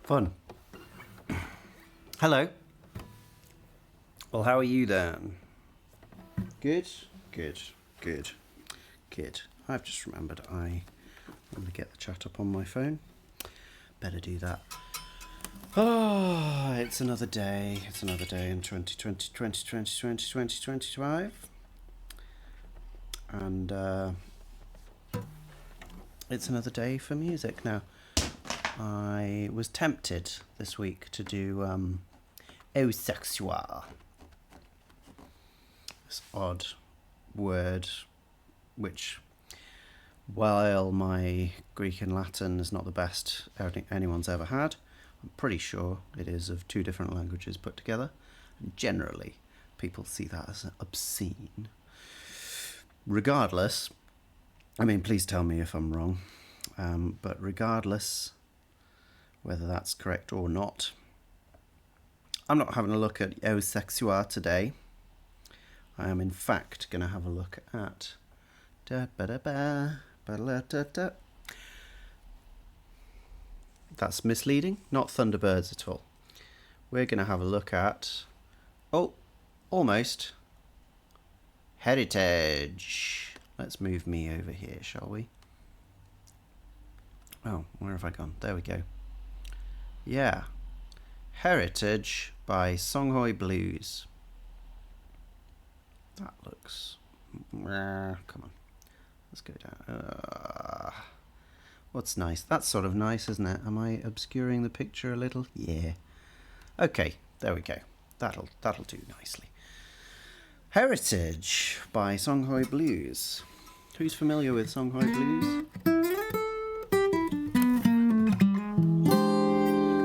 Fun. Hello. Well, how are you then? Good? Good. I've just remembered I want to get the chat up on my phone. Better do that. Oh, it's another day. It's another day in 2025. And it's another day for music. Now, I was tempted this week to do au sexual. This odd word, which, while my Greek and Latin is not the best anyone's ever had, I'm pretty sure it is of two different languages put together. And generally, people see that as obscene. Regardless, I mean, please tell me if I'm wrong, but regardless whether that's correct or not, I'm not having a look at au sexual today. I am in fact going to have a look at that's misleading, not Thunderbirds at all. We're going to have a look at almost Héritage. Let's move me over here, shall we? Oh, where have I gone? There we go. Yeah, Héritage by Songhoy Blues. That looks... come on. Let's go down. What's nice? That's sort of nice, isn't it? Am I obscuring the picture a little? Yeah. Okay, there we go. That'll do nicely. Héritage by Songhoy Blues. Who's familiar with Songhoy Blues?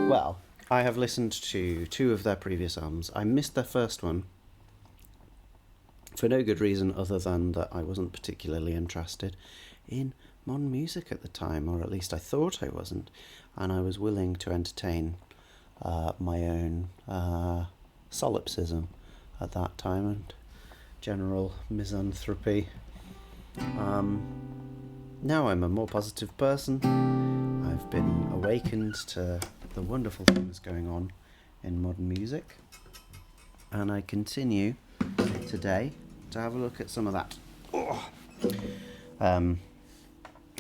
Well, I have listened to two of their previous albums. I missed their first one for no good reason other than that I wasn't particularly interested in modern music at the time, or at least I thought I wasn't, and I was willing to entertain my own solipsism at that time and general misanthropy. Now I'm a more positive person. I've been awakened to the wonderful things going on in modern music, and I continue today to have a look at some of that.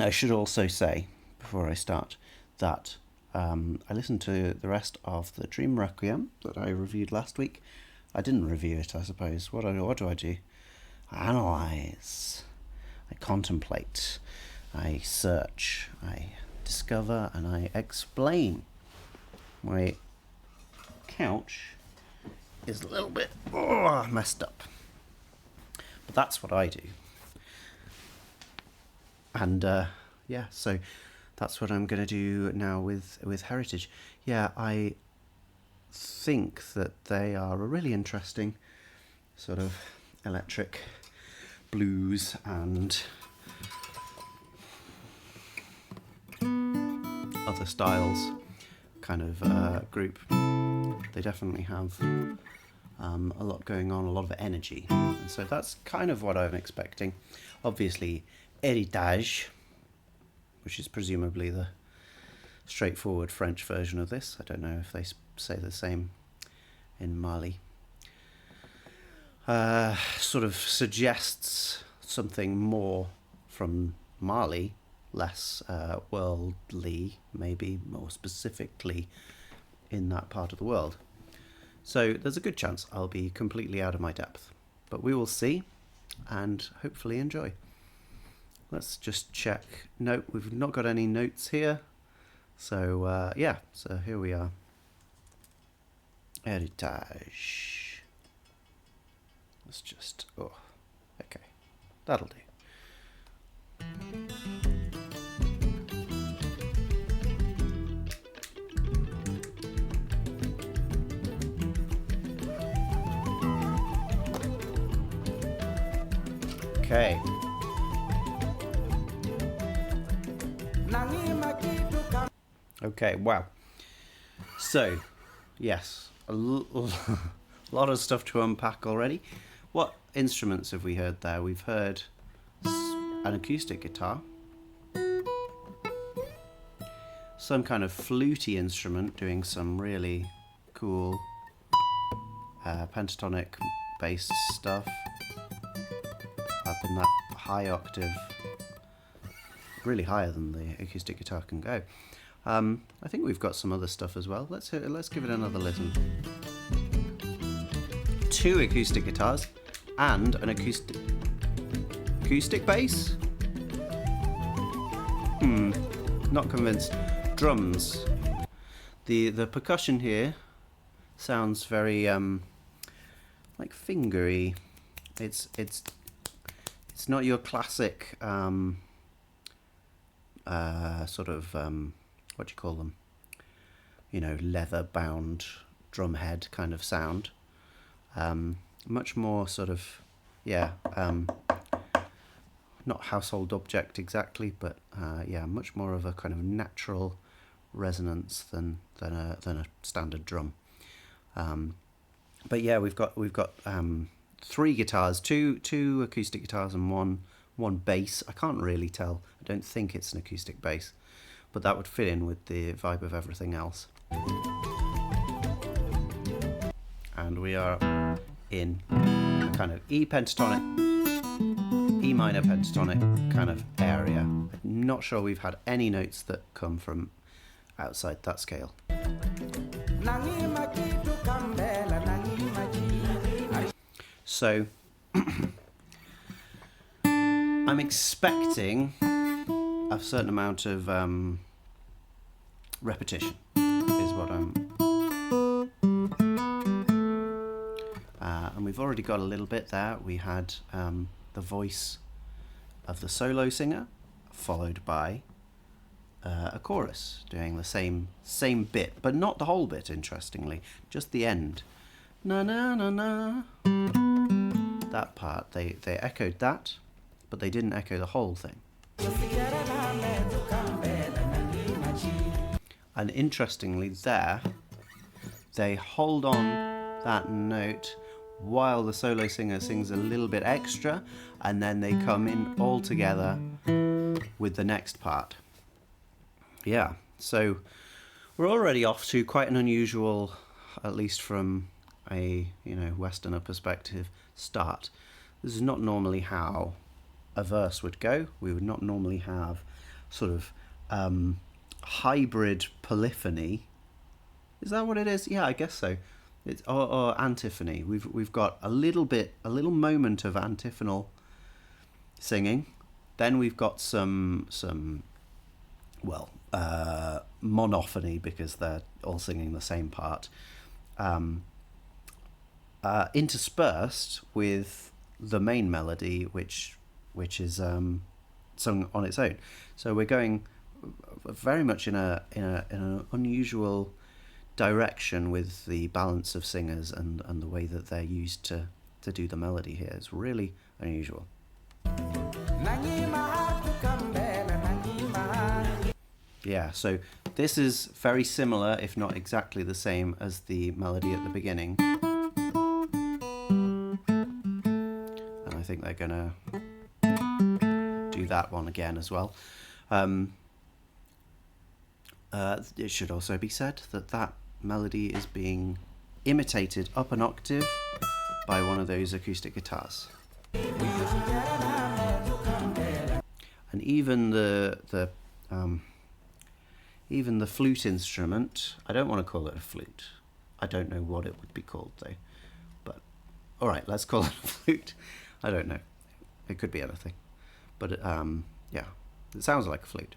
I should also say, before I start, that I listened to the rest of the Dream Requiem that I reviewed last week. I didn't review it, I suppose. What do I do? I analyse. I contemplate. I search. I discover, and I explain. My couch is a little bit messed up. But that's what I do. And so that's what I'm going to do now with Héritage. Yeah, I think that they are a really interesting sort of electric blues and other styles kind of group. They definitely have a lot going on, a lot of energy, and so that's kind of what I'm expecting. Obviously, Héritage, which is presumably the straightforward French version of this. I don't know if they say the same in Mali. Sort of suggests something more from Mali, less worldly, maybe more specifically in that part of the world. So there's a good chance I'll be completely out of my depth, but we will see and hopefully enjoy. Let's just check. No, we've not got any notes here. So, so here we are. Héritage. Let's just... okay. That'll do. Okay. Okay, wow. So, yes, a lot of stuff to unpack already. What instruments have we heard there? We've heard an acoustic guitar, some kind of fluty instrument doing some really cool pentatonic bass stuff up in that high octave, really higher than the acoustic guitar can go. I think we've got some other stuff as well. Let's give it another listen. 2 acoustic guitars and an acoustic bass? Not convinced. Drums. The percussion here sounds very like fingery. It's not your classic sort of what do you call them? You know, leather bound drum head kind of sound. Much more sort of, yeah, not household object exactly, but yeah, much more of a kind of natural resonance than a standard drum. But yeah, we've got 3 guitars, two acoustic guitars and one bass. I can't really tell. I don't think it's an acoustic bass, but that would fit in with the vibe of everything else. And we are in a kind of E pentatonic, E minor pentatonic kind of area. I'm not sure we've had any notes that come from outside that scale. So I'm expecting a certain amount of repetition is what I'm and we've already got a little bit there. We had the voice of the solo singer followed by a chorus doing the same bit, but not the whole bit, interestingly, just the end. Na na na na. That part, they echoed that, but they didn't echo the whole thing. And interestingly there, they hold on that note while the solo singer sings a little bit extra, and then they come in all together with the next part. Yeah, so we're already off to quite an unusual, at least from a Westerner perspective, start. This is not normally how a verse would go. We would not normally have sort of hybrid polyphony. Is that what it is? Yeah, I guess so. It's or antiphony. We've got a little moment of antiphonal singing. Then we've got some monophony, because they're all singing the same part, interspersed with the main melody, which is sung on its own. So we're going very much in an unusual direction with the balance of singers and the way that they're used to do the melody here. It's really unusual. Yeah, so this is very similar, if not exactly the same, as the melody at the beginning. And I think they're gonna do that one again as well. It should also be said that melody is being imitated up an octave by one of those acoustic guitars. And even the flute instrument, I don't want to call it a flute. I don't know what it would be called though. But all right, let's call it a flute. I don't know. It could be anything. But yeah, it sounds like a flute.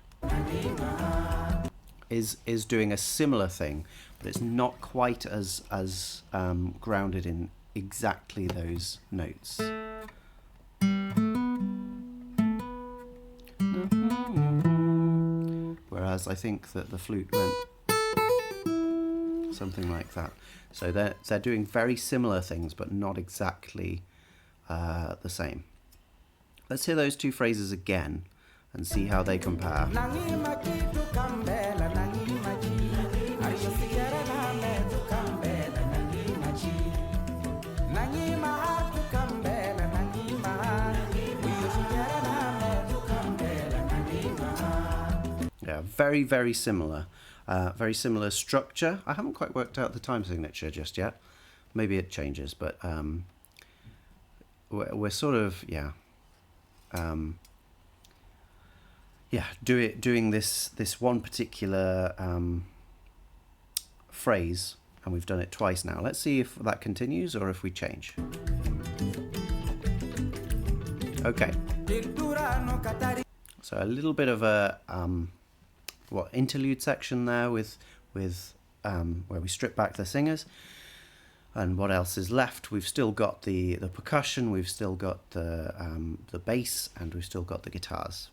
Is doing a similar thing, but it's not quite as grounded in exactly those notes. Whereas I think that the flute went something like that. So they're doing very similar things, but not exactly the same. Let's hear those two phrases again and see how they compare. Yeah, very, very similar. Very similar structure. I haven't quite worked out the time signature just yet. Maybe it changes, but we're sort of doing this one particular phrase, and we've done it twice now. Let's see if that continues or if we change. Okay. So a little bit of a interlude section there with where we strip back the singers. And what else is left? We've still got the percussion, we've still got the bass, and we've still got the guitars.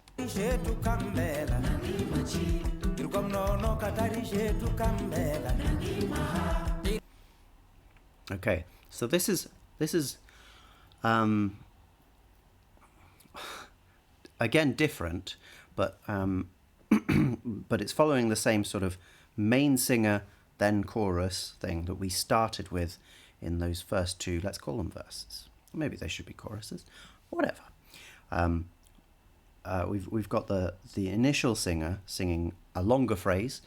Okay, so this is again different, but but it's following the same sort of main singer then chorus thing that we started with in those first two, let's call them verses. Maybe they should be choruses, whatever. We've got the initial singer singing a longer phrase,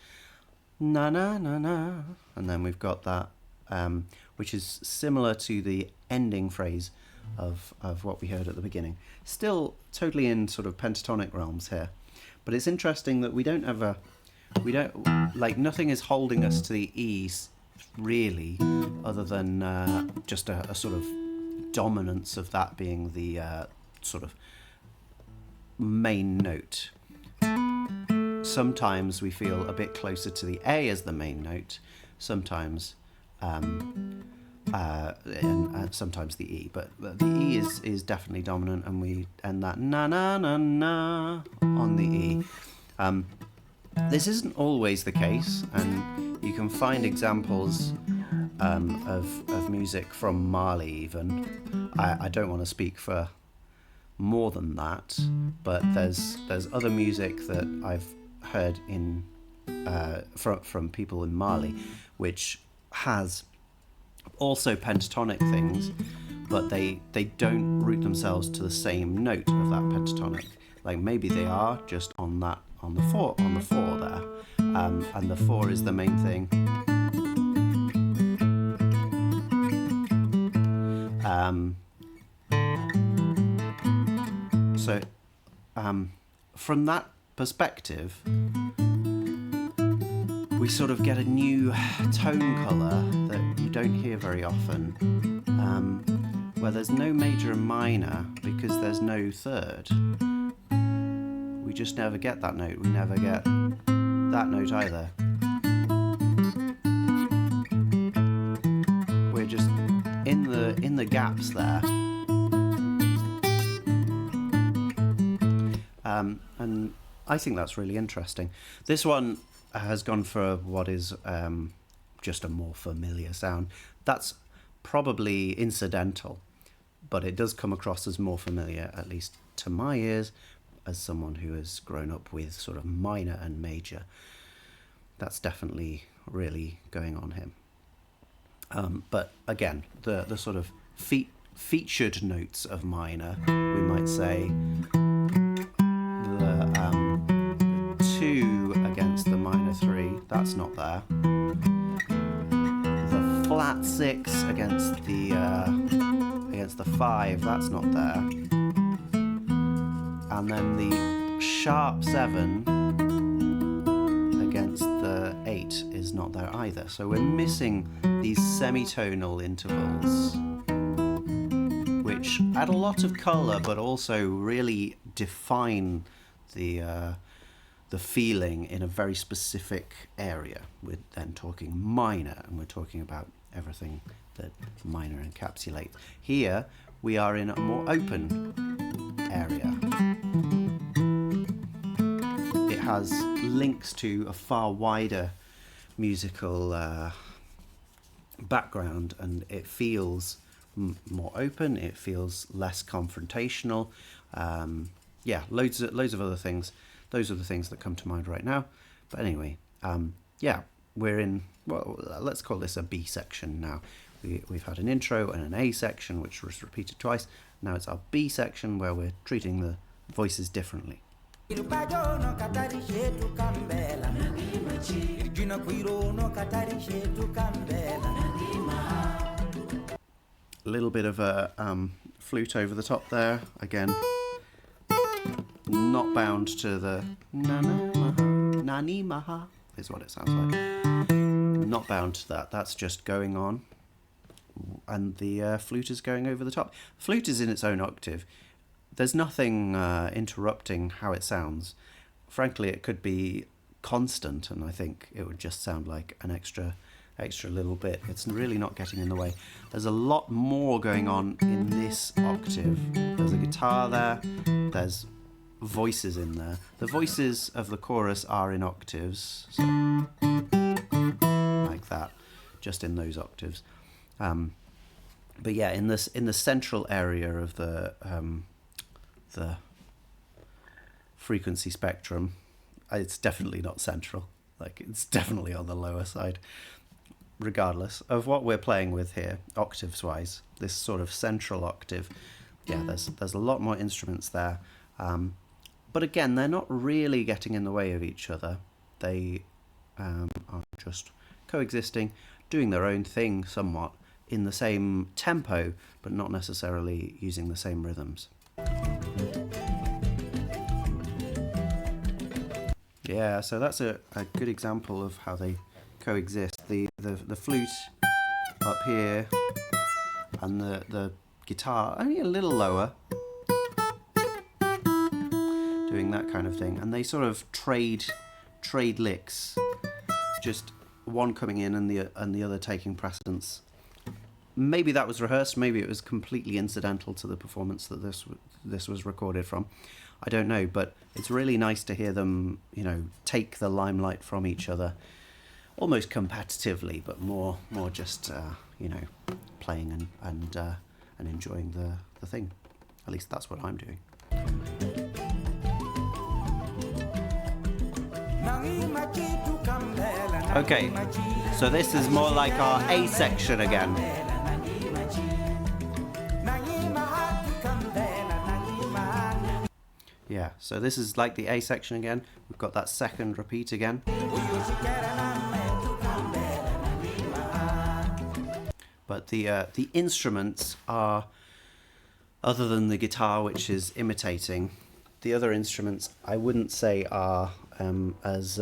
na na na na, and then we've got that which is similar to the ending phrase of what we heard at the beginning. Still totally in sort of pentatonic realms here, but it's interesting that we don't like, nothing is holding us to the E's really, other than just a sort of dominance of that being the sort of main note. Sometimes we feel a bit closer to the A as the main note, sometimes and sometimes the E, but the E is definitely dominant, and we end that na na na na on the E. This isn't always the case, and you can find examples of music from Mali even. I don't want to speak for more than that, but there's other music that I've heard in from people in Mali, which has also pentatonic things, but they don't root themselves to the same note of that pentatonic. Like, maybe they are just on the four there, and the four is the main thing. So from that perspective, we sort of get a new tone colour that you don't hear very often, where there's no major and minor because there's no third. We just never get that note. We never get that note either. We're just in the gaps there. And I think that's really interesting. This one has gone for what is just a more familiar sound. That's probably incidental, but it does come across as more familiar, at least to my ears, as someone who has grown up with sort of minor and major. That's definitely really going on here. But again, the sort of featured notes of minor, we might say the 2 against the minor 3, that's not there. The flat 6 against the 5, that's not there. And then the sharp 7 against the 8 is not there either. So we're missing these semitonal intervals, which add a lot of colour but also really define the feeling in a very specific area. We're then talking minor, and we're talking about everything that minor encapsulates. Here we are in a more open area. It has links to a far wider musical background, and it feels more open, it feels less confrontational. Loads of other things. Those are the things that come to mind right now. But anyway, we're in, well, let's call this a B section now. We've had an intro and an A section, which was repeated twice. Now it's our B section, where we're treating the voices differently. A little bit of a flute over the top there. Again, not bound to the nani maha is what it sounds like. Not bound to that. That's just going on, and the flute is going over the top. Flute is in its own octave. There's nothing interrupting how it sounds. Frankly, it could be constant, and I think it would just sound like an extra little bit. It's really not getting in the way. There's a lot more going on in this octave. There's a guitar there. There's voices in there. The voices of the chorus are in octaves, so like that, just in those octaves. But yeah, in the central area of the frequency spectrum, it's definitely not central. Like, it's definitely on the lower side. Regardless of what we're playing with here, octaves wise, this sort of central octave, yeah, there's a lot more instruments there. But again, they're not really getting in the way of each other. They are just coexisting, doing their own thing somewhat in the same tempo, but not necessarily using the same rhythms. Yeah, so that's a good example of how they coexist. The flute up here and the guitar only a little lower, doing that kind of thing, and they sort of trade licks, just one coming in and the other taking precedence. Maybe that was rehearsed, maybe it was completely incidental to the performance that this was recorded from. I don't know, but it's really nice to hear them, take the limelight from each other, almost competitively, but more just playing and enjoying the thing. At least that's what I'm doing. Okay, so this is more like our A section again. Yeah, so this is like the A section again. We've got that second repeat again. But the instruments are, other than the guitar, which is imitating, the other instruments I wouldn't say are as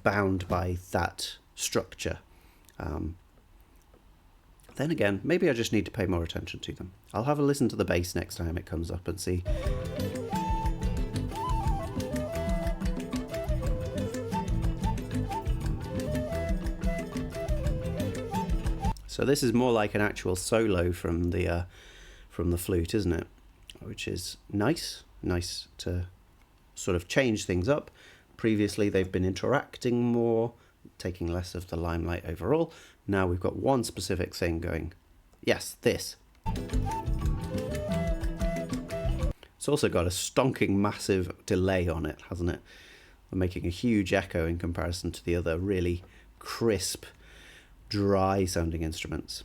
bound by that structure. Then again, maybe I just need to pay more attention to them. I'll have a listen to the bass next time it comes up and see. So this is more like an actual solo from the flute, isn't it? Which is nice to sort of change things up. Previously they've been interacting more, taking less of the limelight overall. Now we've got one specific thing going. Yes, this. It's also got a stonking massive delay on it, hasn't it? We're making a huge echo in comparison to the other really crisp, dry sounding instruments.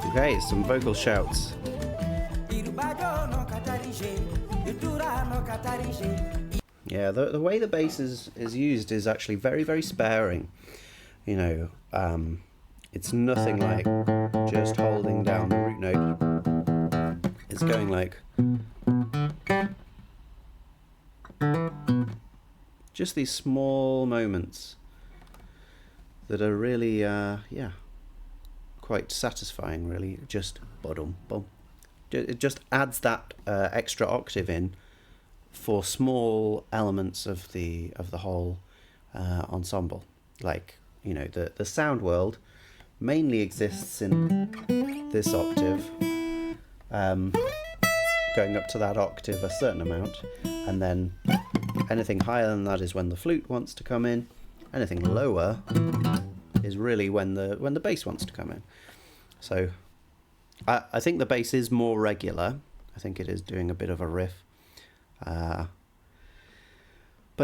Okay, some vocal shouts. Yeah, the way the bass is used is actually very, very sparing. It's nothing like just holding down the root note. It's going like just these small moments that are really, quite satisfying, really. Just bottom, boom. It just adds that extra octave in for small elements of the whole ensemble. Like, the sound world mainly exists in this octave, going up to that octave a certain amount, and then anything higher than that is when the flute wants to come in. Anything lower is really when the bass wants to come in. So I think the bass is more regular. I think it is doing a bit of a riff. But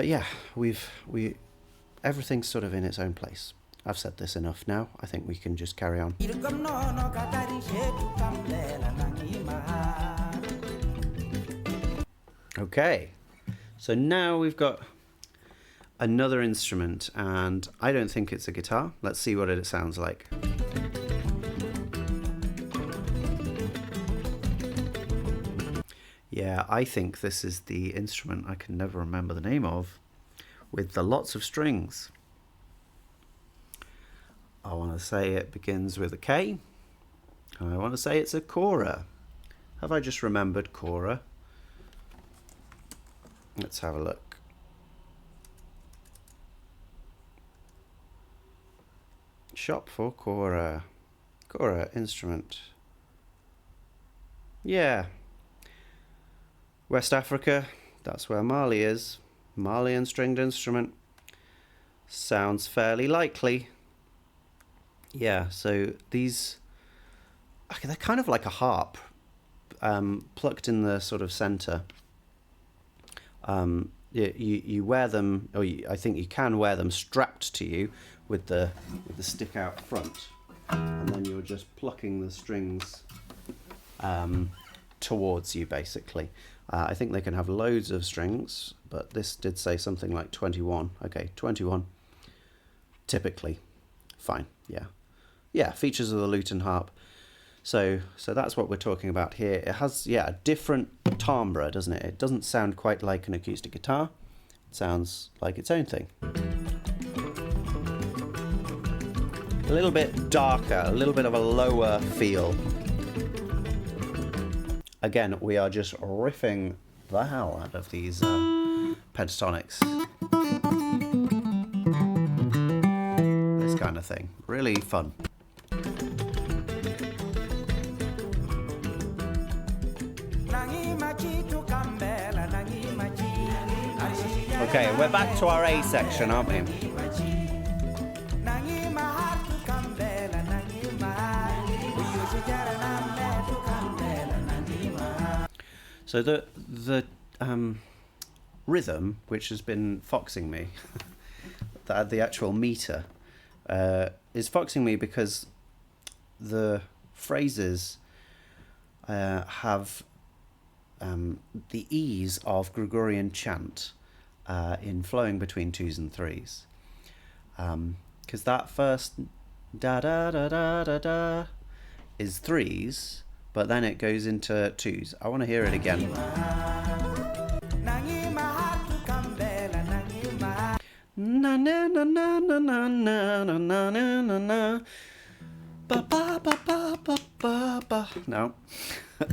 yeah, everything's sort of in its own place. I've said this enough now. I think we can just carry on. Okay. So now we've got another instrument, and I don't think it's a guitar. Let's see what it sounds like. Yeah, I think this is the instrument I can never remember the name of, with the lots of strings. I want to say it begins with a K. I want to say it's a kora. Have I just remembered kora? Let's have a look. Shop for kora. Kora instrument. Yeah. West Africa, that's where Mali is. Malian stringed instrument. Sounds fairly likely. Yeah, so these, they're kind of like a harp, plucked in the sort of center. You wear them, or I think you can wear them strapped to you with the stick out front, and then you're just plucking the strings towards you, basically. I think they can have loads of strings, but this did say something like 21. Okay, 21. Typically. Fine, yeah. Yeah, features of the lute and harp. So that's what we're talking about here. It has, yeah, a different timbre, doesn't it? It doesn't sound quite like an acoustic guitar. It sounds like its own thing. A little bit darker, a little bit of a lower feel. Again, we are just riffing the hell out of these pentatonics. This kind of thing. Really fun. Okay, we're back to our A section, aren't we? So the rhythm, which has been foxing me, the actual meter, is foxing me because the phrases have the ease of Gregorian chant in flowing between twos and threes. Because that first da da da da da da is threes, but then it goes into twos. I want to hear it again. Na na na na na na na na na na na. Ba ba ba ba ba ba ba. No.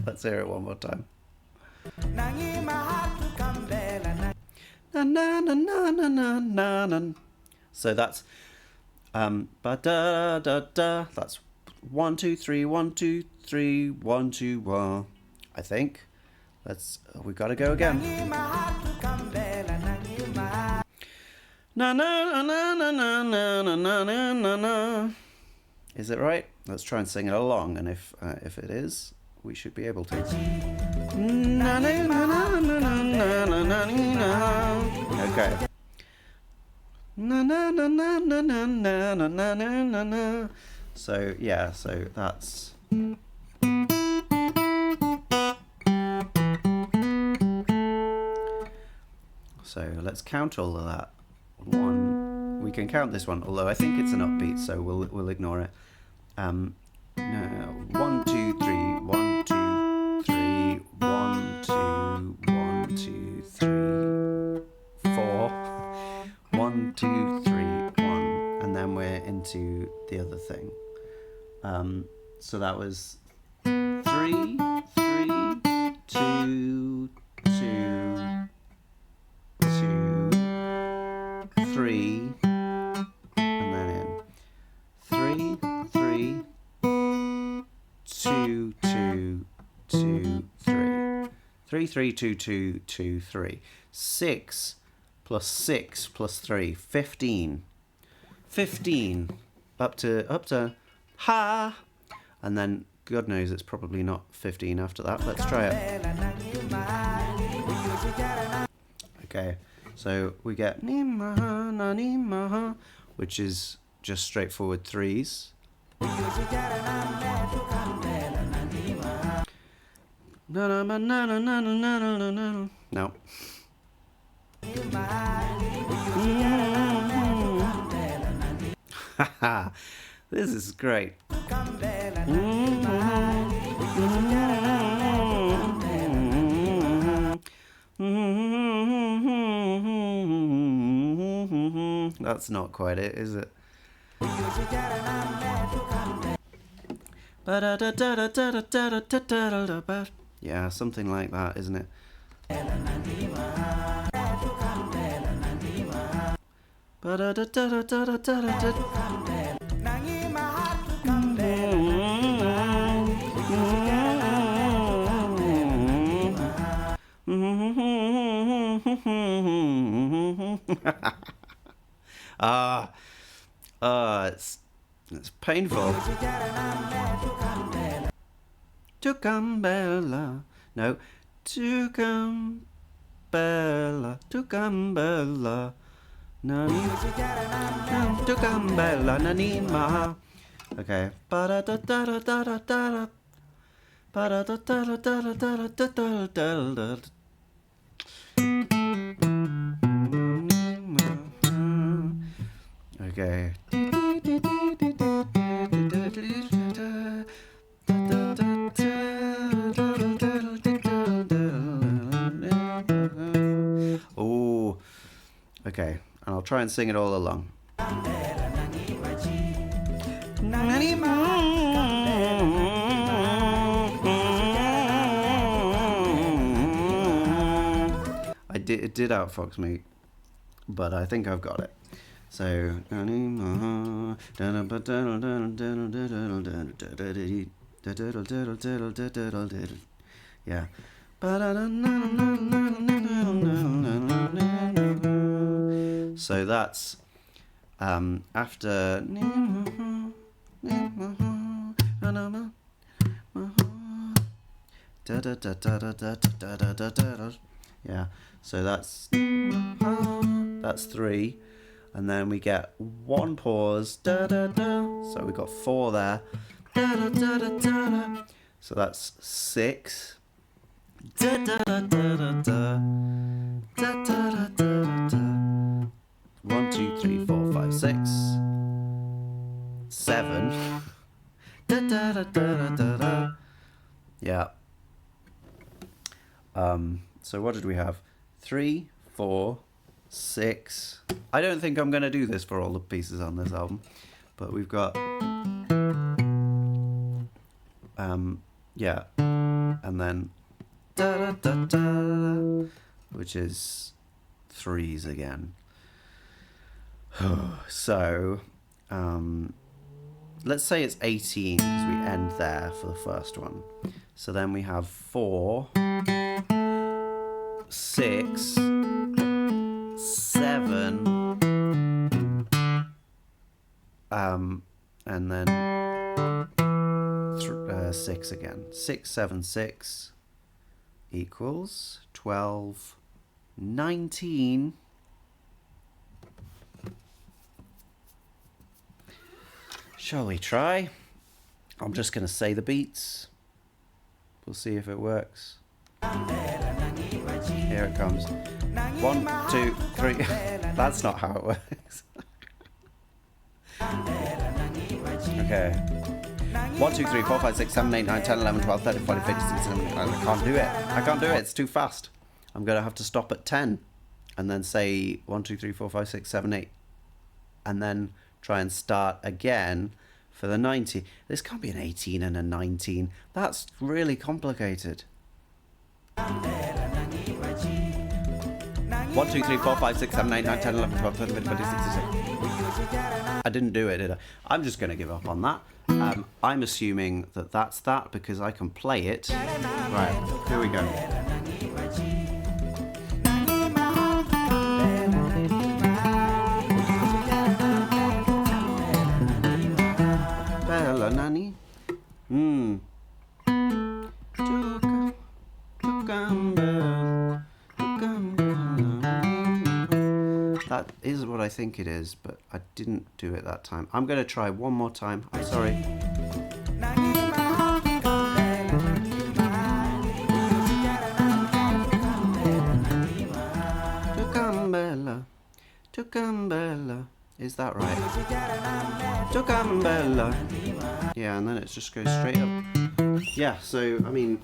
Let's hear it one more time. Na na na na na na na. So that's ba da da da. That's 1 2 3 1 2 3 1 2 1. I think. We gotta go again. Na na na na na na na na na na. Is it right? Let's try and sing it along, and if it is, we should be able to. Na na na na na na na na na. Okay. Na na na na na na na na na na na. So yeah, so that's. So let's count all of that. We can count this one, although I think it's an upbeat, so we'll ignore it. No, 1 2 3 1 2 3 1 2 1 2 3 4 1 2 3 1, and then we're into the other thing. So that was 3 3 2 2 2 3, and then in 3 3 2 2 2 3 3 3 2 2 2 3 6 plus 6 plus 3 15 up to ha, and then God knows it's probably not 15 after that. Let's try it. Okay, so we get ni ma na ni ma, which is just straightforward threes. No. Haha, this is great. That's not quite it, is it? Yeah, something like that, isn't it? It's painful. Toukambela, no, Toukambela, Toukambela, nani, Toukambela, nani ma. Okay. Okay. Oh, okay. And I'll try and sing it all along. It did outfox me, but I think I've got it. So yeah. So that's after yeah. So that's 3, and then we get 1 pause. So we got 4 there. So that's 6. 1, 2, 3, 4, 5, 6, 7. Yeah. So what did we have? 3, 4, 6. I don't think I'm going to do this for all the pieces on this album, but we've got yeah, and then which is 3s again. So let's say it's 18 because we end there for the first one. So then we have 4, 6, 7, and then 6 again. 6, 7, 6 equals 12, 19. Shall we try? I'm just going to say the beats. We'll see if it works. Here it comes. 1, 2, 3. That's not how it works. Okay. 1, 2, 3, 4, 5, 6, 7, 8, 9, 10, 11, 12, 13, 14, 15, 16, 17. I can't do it. I can't do it. It's too fast. I'm going to have to stop at 10 and then say 1, 2, 3, 4, 5, 6, 7, 8. And then try and start again for the 90. This can't be an 18 and a 19. That's really complicated. 1, 2, 3, 4, 5, 6, 7, 8, 9, 10, 11, 12, 13, 14, 15, 16, 17. I didn't do it, did I? I'm just going to give up on that. I'm assuming that that's that because I can play it. Right, here we go. Bella Nanny. That is what I think it is, but I didn't do it that time. I'm going to try one more time. I'm sorry. Toukambela. Is that right? Toukambela. Yeah, and then it just goes straight up. Yeah, so, I mean,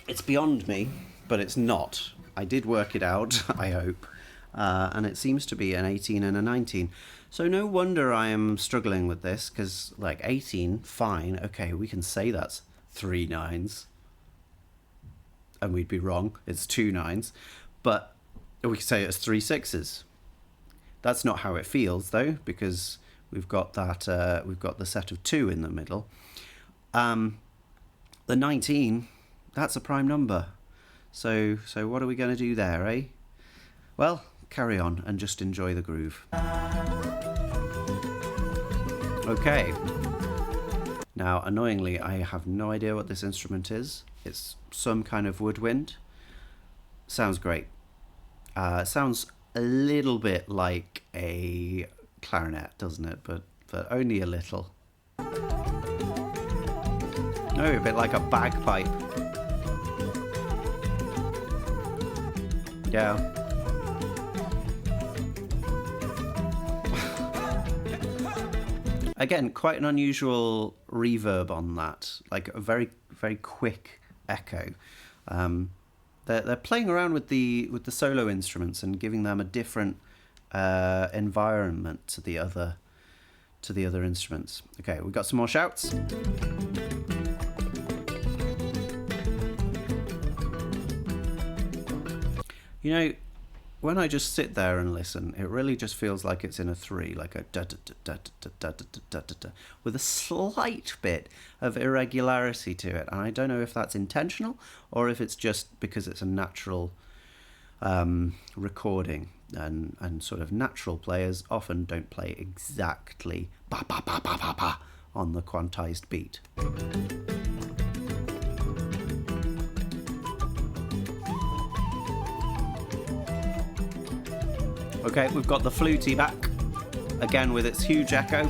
it's beyond me, but it's not. I did work it out, I hope. And it seems to be an 18 and a 19. So no wonder I am struggling with this, because, like, 18, fine, okay, we can say that's 3 9s. And we'd be wrong, it's 2 9s. But we could say it's 3 6s. That's not how it feels, though, because we've got that. We've got the set of 2 in the middle. The 19, that's a prime number. So what are we going to do there, eh? Well, carry on and just enjoy the groove. Okay. Now, annoyingly, I have no idea what this instrument is. It's some kind of woodwind. Sounds great. Sounds a little bit like a clarinet, doesn't it? But only a little. No, a bit like a bagpipe. Yeah. Again, quite an unusual reverb on that. Like a very, very quick echo. They're playing around with the solo instruments and giving them a different environment to the other instruments. Okay, we've got some more shouts. You know, when I just sit there and listen, it really just feels like it's in a 3, like a da da da da da da da da da da, with a slight bit of irregularity to it. And I don't know if that's intentional or if it's just because it's a natural recording, and sort of natural players often don't play exactly ba ba ba ba ba ba on the quantized beat. Okay, we've got the fluty back, again with its huge echo.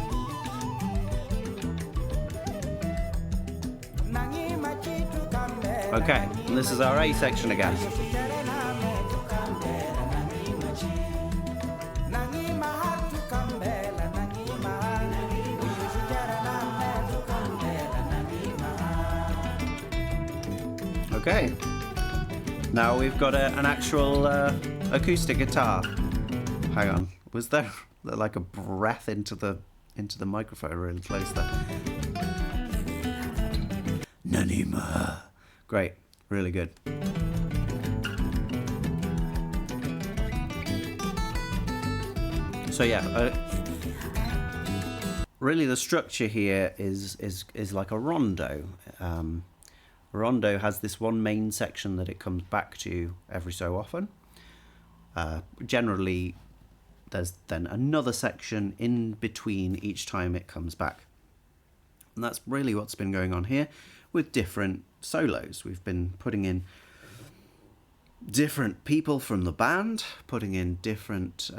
Okay, and this is our A section again. Okay, now we've got an actual acoustic guitar. Hang on, was there like a breath into the microphone really close there? Nanima. Great, really good. So yeah, really the structure here is like a rondo. Rondo has this one main section that it comes back to every so often. Generally, there's then another section in between each time it comes back. And that's really what's been going on here with different solos. We've been putting in different people from the band, putting in different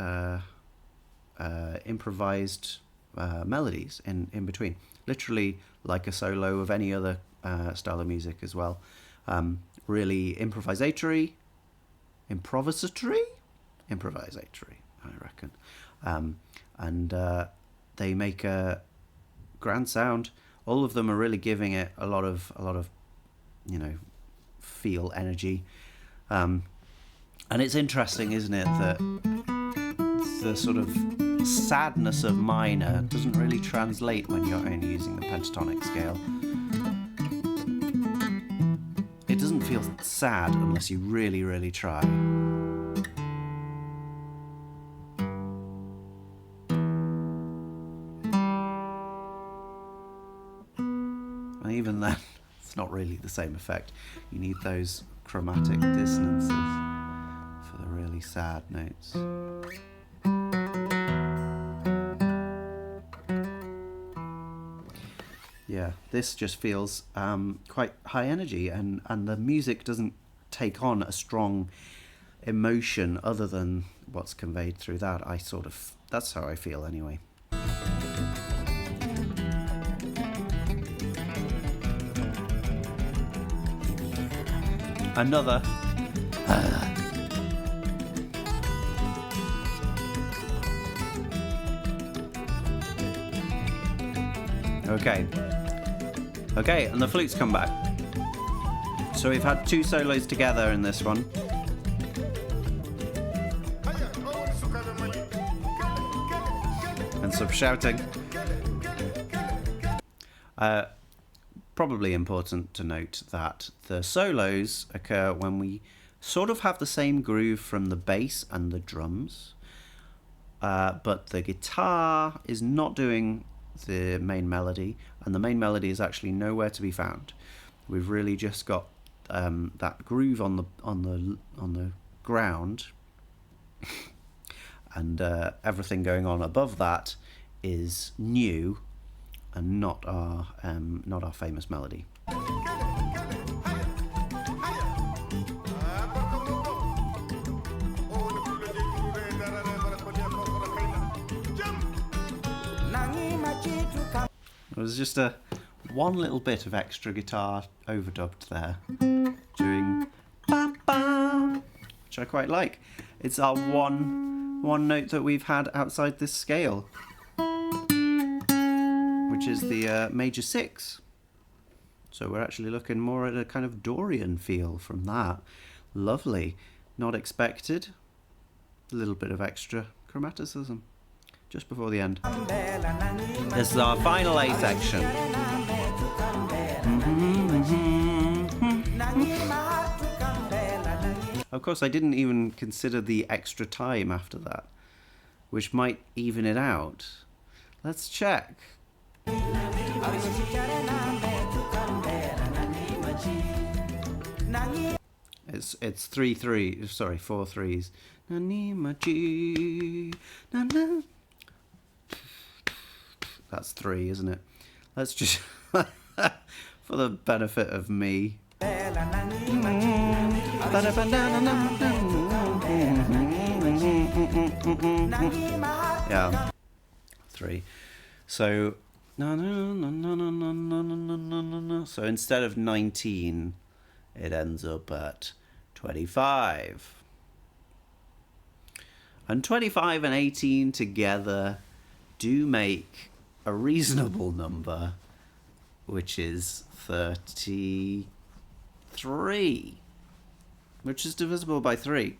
improvised melodies in between. Literally like a solo of any other style of music as well. Really improvisatory, I reckon. And they make a grand sound. All of them are really giving it a lot of feel, energy. And it's interesting, isn't it, that the sort of sadness of minor doesn't really translate when you're only using the pentatonic scale. It doesn't feel sad unless you really, really try. And even then, it's not really the same effect. You need those chromatic dissonances for the really sad notes. Yeah, this just feels quite high energy, and the music doesn't take on a strong emotion other than what's conveyed through that. That's how I feel anyway. Another. Okay. Okay, and the flutes come back. So we've had two solos together in this one. And some shouting. Probably important to note that the solos occur when we sort of have the same groove from the bass and the drums, but the guitar is not doing the main melody, and the main melody is actually nowhere to be found. We've really just got that groove on the ground, and everything going on above that is new and not our famous melody. It was just one little bit of extra guitar overdubbed there during ba ba, which I quite like. It's our one note that we've had outside this scale, which is the major 6. So we're actually looking more at a kind of Dorian feel from that. Lovely. Not expected. A little bit of extra chromaticism just before the end. This is our final A section. Of course, I didn't even consider the extra time after that, which might even it out. Let's check. It's 4 threes. That's 3, isn't it? Let's just, for the benefit of me. Yeah, 3. So so instead of 19, it ends up at 25. And 25 and 18 together do make a reasonable number, which is 33, which is divisible by 3.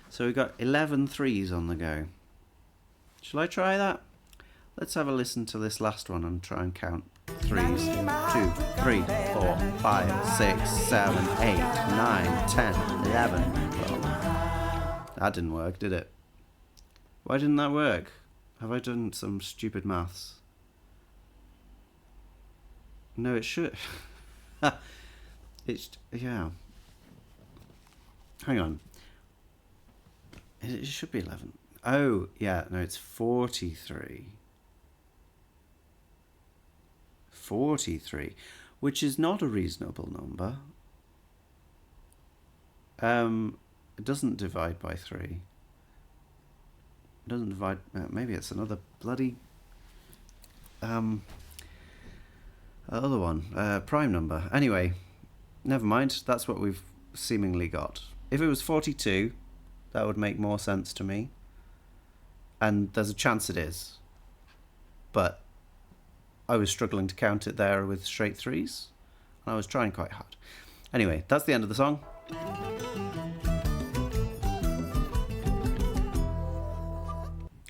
So we've got 11 threes on the go. Shall I try that? Let's have a listen to this last one and try and count 3s. 2, 3, 4, 5, 6, 7, 8, 9, 10, 11, 12. That didn't work, did it? Why didn't that work? Have I done some stupid maths? No, it should. Yeah. Hang on. It should be 11. Oh, yeah, no, it's 43. 43, which is not a reasonable number. It doesn't divide by 3. It doesn't divide. Maybe it's another bloody other one, prime number. Anyway, never mind. That's what we've seemingly got. If it was 42, that would make more sense to me. And there's a chance it is, but I was struggling to count it there with straight 3s, and I was trying quite hard. Anyway, that's the end of the song.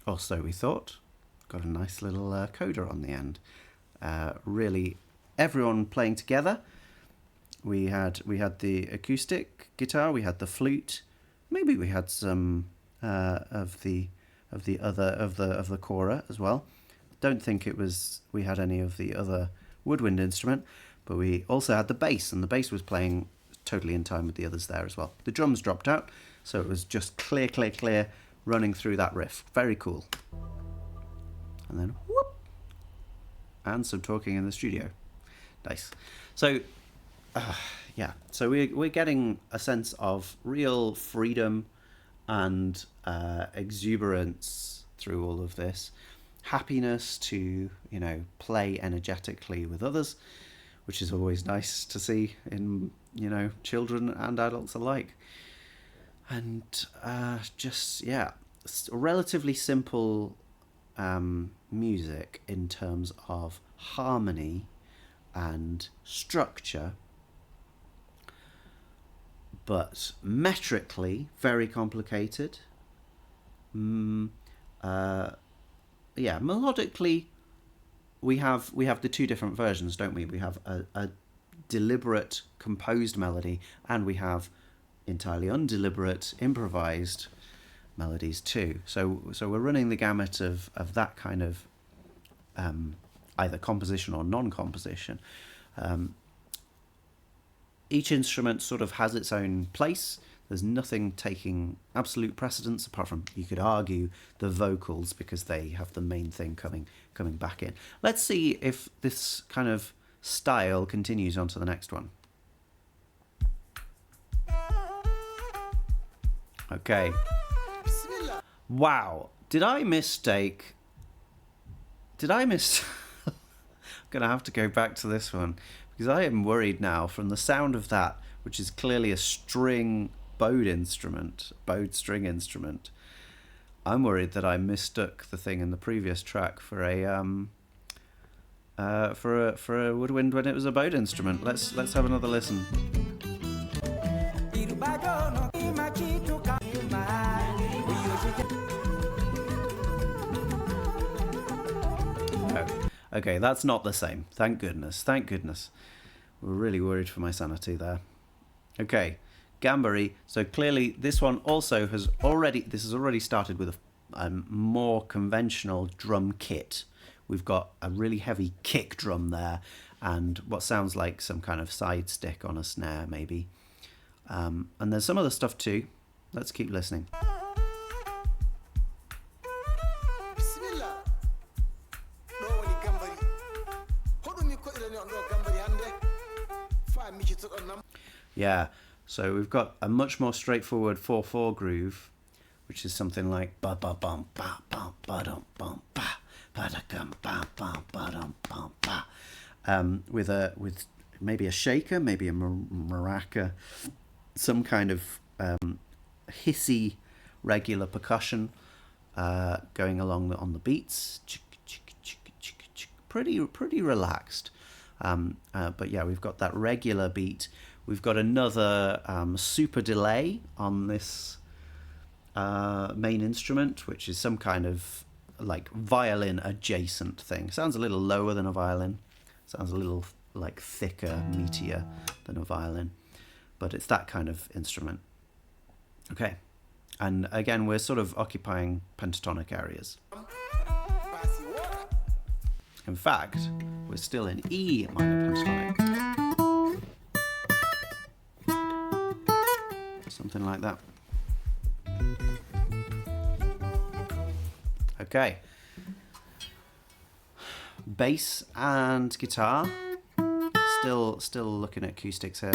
Or so we thought. Got a nice little coda on the end. Really, everyone playing together. We had the acoustic guitar, we had the flute, maybe we had some of the kora as well. Don't think we had any of the other woodwind instrument, but we also had the bass, and the bass was playing totally in time with the others there as well. The drums dropped out, so it was just clear, running through that riff. Very cool. And then whoop, and some talking in the studio. Nice. So, yeah. So we're getting a sense of real freedom and exuberance through all of this. Happiness to, play energetically with others, which is always nice to see in, children and adults alike. And just, yeah, relatively simple music in terms of harmony and structure, but metrically very complicated. Melodically, we have the two different versions, don't we? We have a deliberate composed melody, and we have entirely undeliberate improvised melodies too. So we're running the gamut of that kind of either composition or non-composition. Each instrument sort of has its own place. There's nothing taking absolute precedence, apart from, you could argue, the vocals, because they have the main thing coming back in. Let's see if this kind of style continues on to the next one. Okay. Wow. Did I mistake? I'm gonna have to go back to this one, because I am worried now from the sound of that, which is clearly a bowed string instrument. I'm worried that I mistook the thing in the previous track for a woodwind when it was a bowed instrument. Let's have another listen. Okay, that's not the same. Thank goodness. We're really worried for my sanity there. Okay, Gambary. So clearly this one also has already started with a more conventional drum kit. We've got a really heavy kick drum there, and what sounds like some kind of side stick on a snare maybe. And there's some other stuff too. Let's keep listening. Yeah, so we've got a much more straightforward 4/4 groove, which is something like ba ba bum ba bum ba dum bum ba ba da gum ba bum ba dum bum ba, with maybe a shaker, maybe a maraca, some kind of hissy regular percussion going along on the beats. Pretty relaxed. But yeah, we've got that regular beat. We've got another super delay on this main instrument, which is some kind of like violin adjacent thing. Sounds a little lower than a violin. Sounds a little like thicker, meatier than a violin. But it's that kind of instrument. Okay. And again, we're sort of occupying pentatonic areas. In fact, we're still in E minor pentatonic. Something like that. Okay. Bass and guitar. Still looking at acoustics here.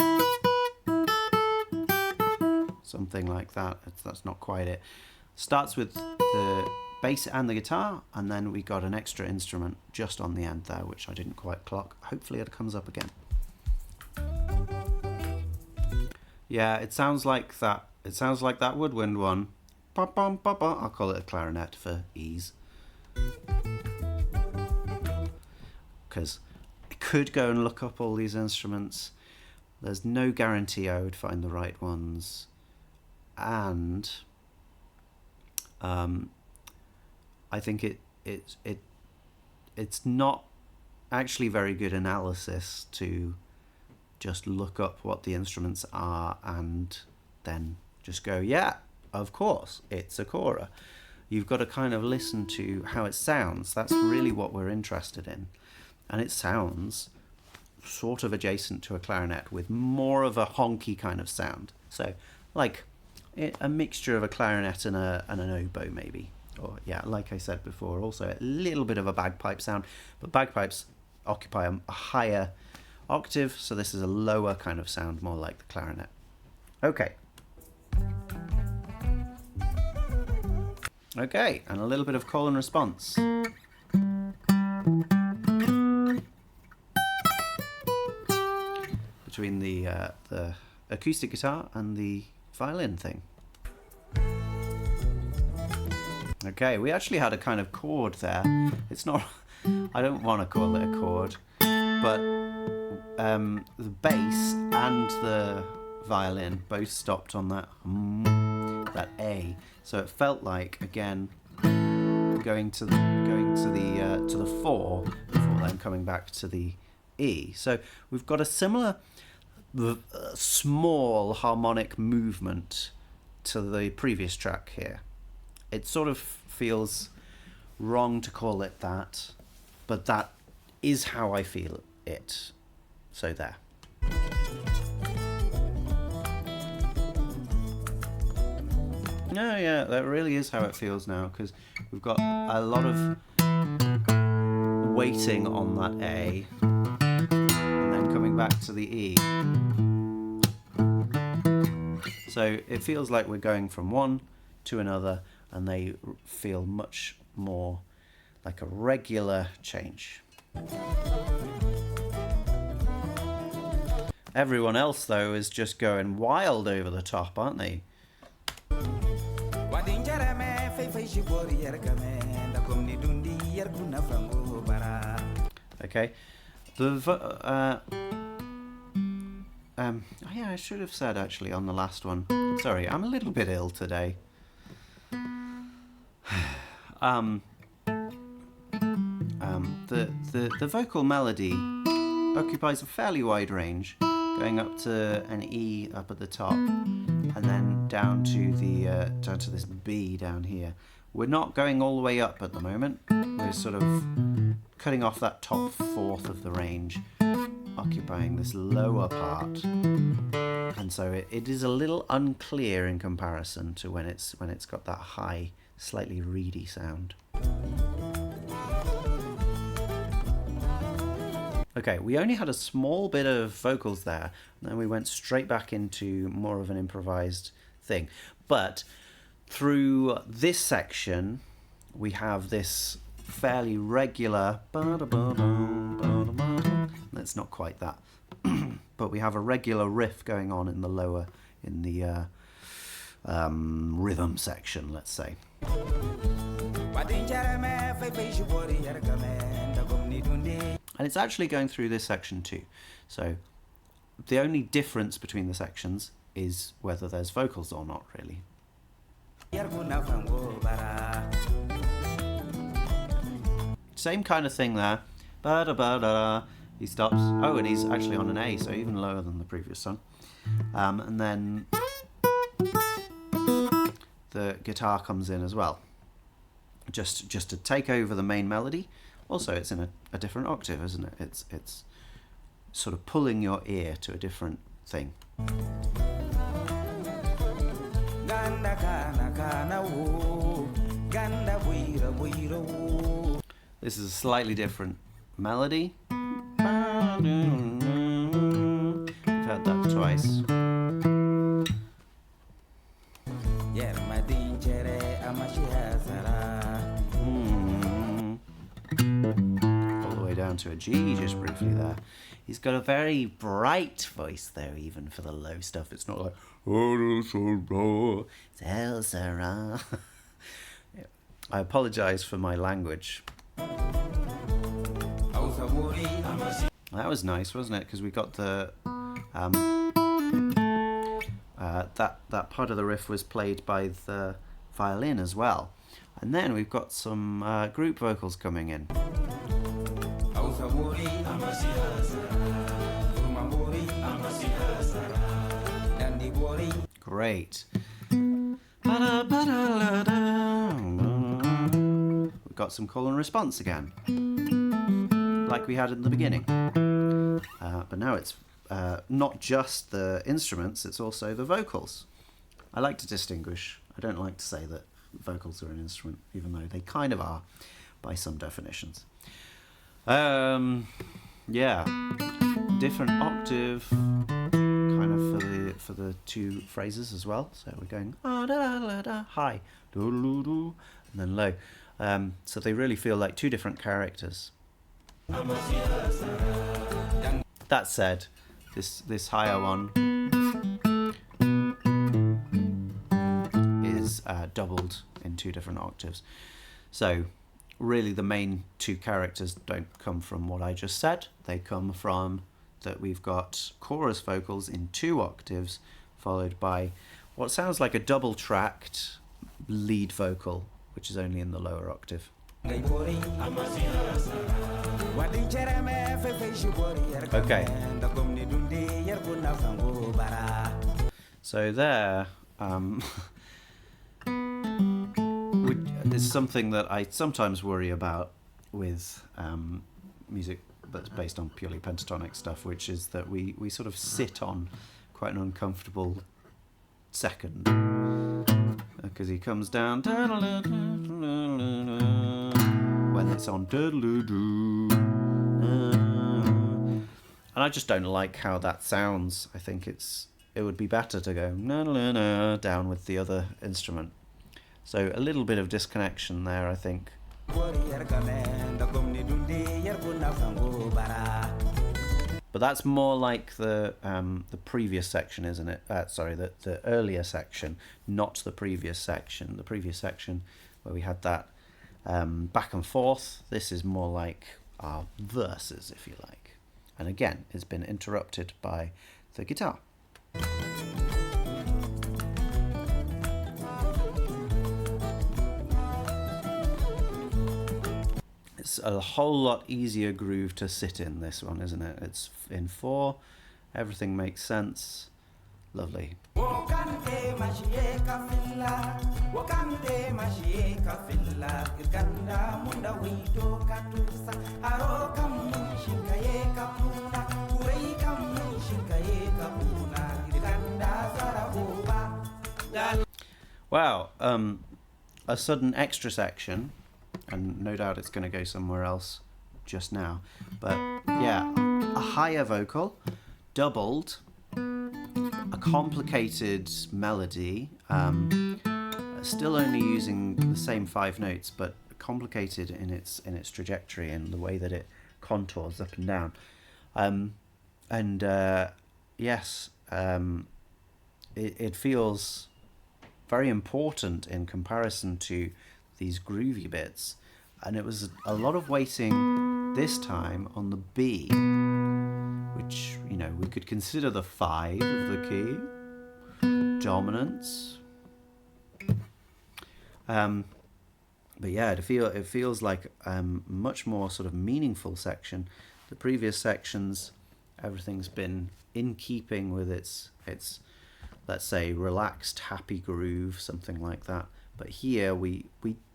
Something like that. That's not quite it. Starts with the bass and the guitar, and then we got an extra instrument just on the end there, which I didn't quite clock. Hopefully it comes up again. Yeah, it sounds like that. It sounds like that woodwind one. I'll call it a clarinet for ease, because I could go and look up all these instruments. There's no guarantee I would find the right ones, and I think it's not actually very good analysis to just look up what the instruments are and then just go, yeah, of course, it's a kora. You've got to kind of listen to how it sounds. That's really what we're interested in. And it sounds sort of adjacent to a clarinet with more of a honky kind of sound. So like a mixture of a clarinet and an oboe maybe. Or yeah, like I said before, also a little bit of a bagpipe sound. But bagpipes occupy a higher octave, so this is a lower kind of sound, more like the clarinet. Okay. Okay, and a little bit of call and response. Between the acoustic guitar and the violin thing. Okay, we actually had a kind of chord there. It's not, I don't want to call it a chord, but the bass and the violin both stopped on that A. So it felt like, again, going to the 4 before then coming back to the E. So we've got a similar small harmonic movement to the previous track here. It sort of feels wrong to call it that, but that is how I feel it. So there. No, yeah, that really is how it feels now, because we've got a lot of weighting on that A, and then coming back to the E. So it feels like we're going from one to another, and they feel much more like a regular change. Everyone else, though, is just going wild over the top, aren't they? Okay. Yeah, I should have said actually on the last one. Sorry, I'm a little bit ill today. The vocal melody occupies a fairly wide range, going up to an E up at the top, and then down to this B down here. We're not going all the way up at the moment. We're sort of cutting off that top fourth of the range, occupying this lower part, and so it is a little unclear in comparison to when it's got that high, slightly reedy sound. Okay, we only had a small bit of vocals there, and then we went straight back into more of an improvised thing. But through this section, we have this fairly regular. It's not quite that, but we have a regular riff going on in the lower, in the rhythm section, let's say. And it's actually going through this section too. So the only difference between the sections is whether there's vocals or not, really. Same kind of thing there. He stops. Oh, and he's actually on an A, so even lower than the previous song. And then the guitar comes in as well, just to take over the main melody. Also, it's in a different octave, isn't it? It's sort of pulling your ear to a different thing. This is a slightly different melody. We've heard that twice. All the way down to a G just briefly there. He's got a very bright voice though, even for the low stuff. It's not like it's El Sarah. I apologise for my language. That was nice, wasn't it? Because we got the that part of the riff was played by the violin as well, and then we've got some group vocals coming in. Great. We've got some call and response again, like we had in the beginning. But now it's not just the instruments, it's also the vocals. I like to distinguish. I don't like to say that vocals are an instrument, even though they kind of are by some definitions. Yeah, different octave kind of for the two phrases as well. So we're going high, and then low. So they really feel like two different characters. That said, this higher one is doubled in 2 different octaves. So really the main 2 characters don't come from what I just said. They come from that we've got chorus vocals in 2 octaves followed by what sounds like a double tracked lead vocal, which is only in the lower octave. Okay. So there is something that I sometimes worry about with music that's based on purely pentatonic stuff, which is that we sort of sit on quite an uncomfortable second, because he comes down when it's on, and I just don't like how that sounds. I think it would be better to go down with the other instrument. So a little bit of disconnection there, I think. But that's more like the previous section, isn't it? Sorry, the earlier section, not the previous section. The previous section where we had that back and forth. This is more like our verses, if you like. And again, it's been interrupted by the guitar. It's a whole lot easier groove to sit in, this one, isn't it? It's in 4. Everything makes sense. Lovely. Wow, a sudden extra section, and no doubt it's going to go somewhere else just now, but yeah, a higher vocal, doubled, a complicated melody, still only using the same 5 notes, but complicated in its trajectory and the way that it contours up and down, yes, it feels very important in comparison to these groovy bits, and it was a lot of weighting this time on the B, which, you know, we could consider the 5 of the key, dominance, but yeah, it feels like much more sort of meaningful section. The previous sections, everything's been in keeping with its let's say relaxed, happy groove, something like that. But here we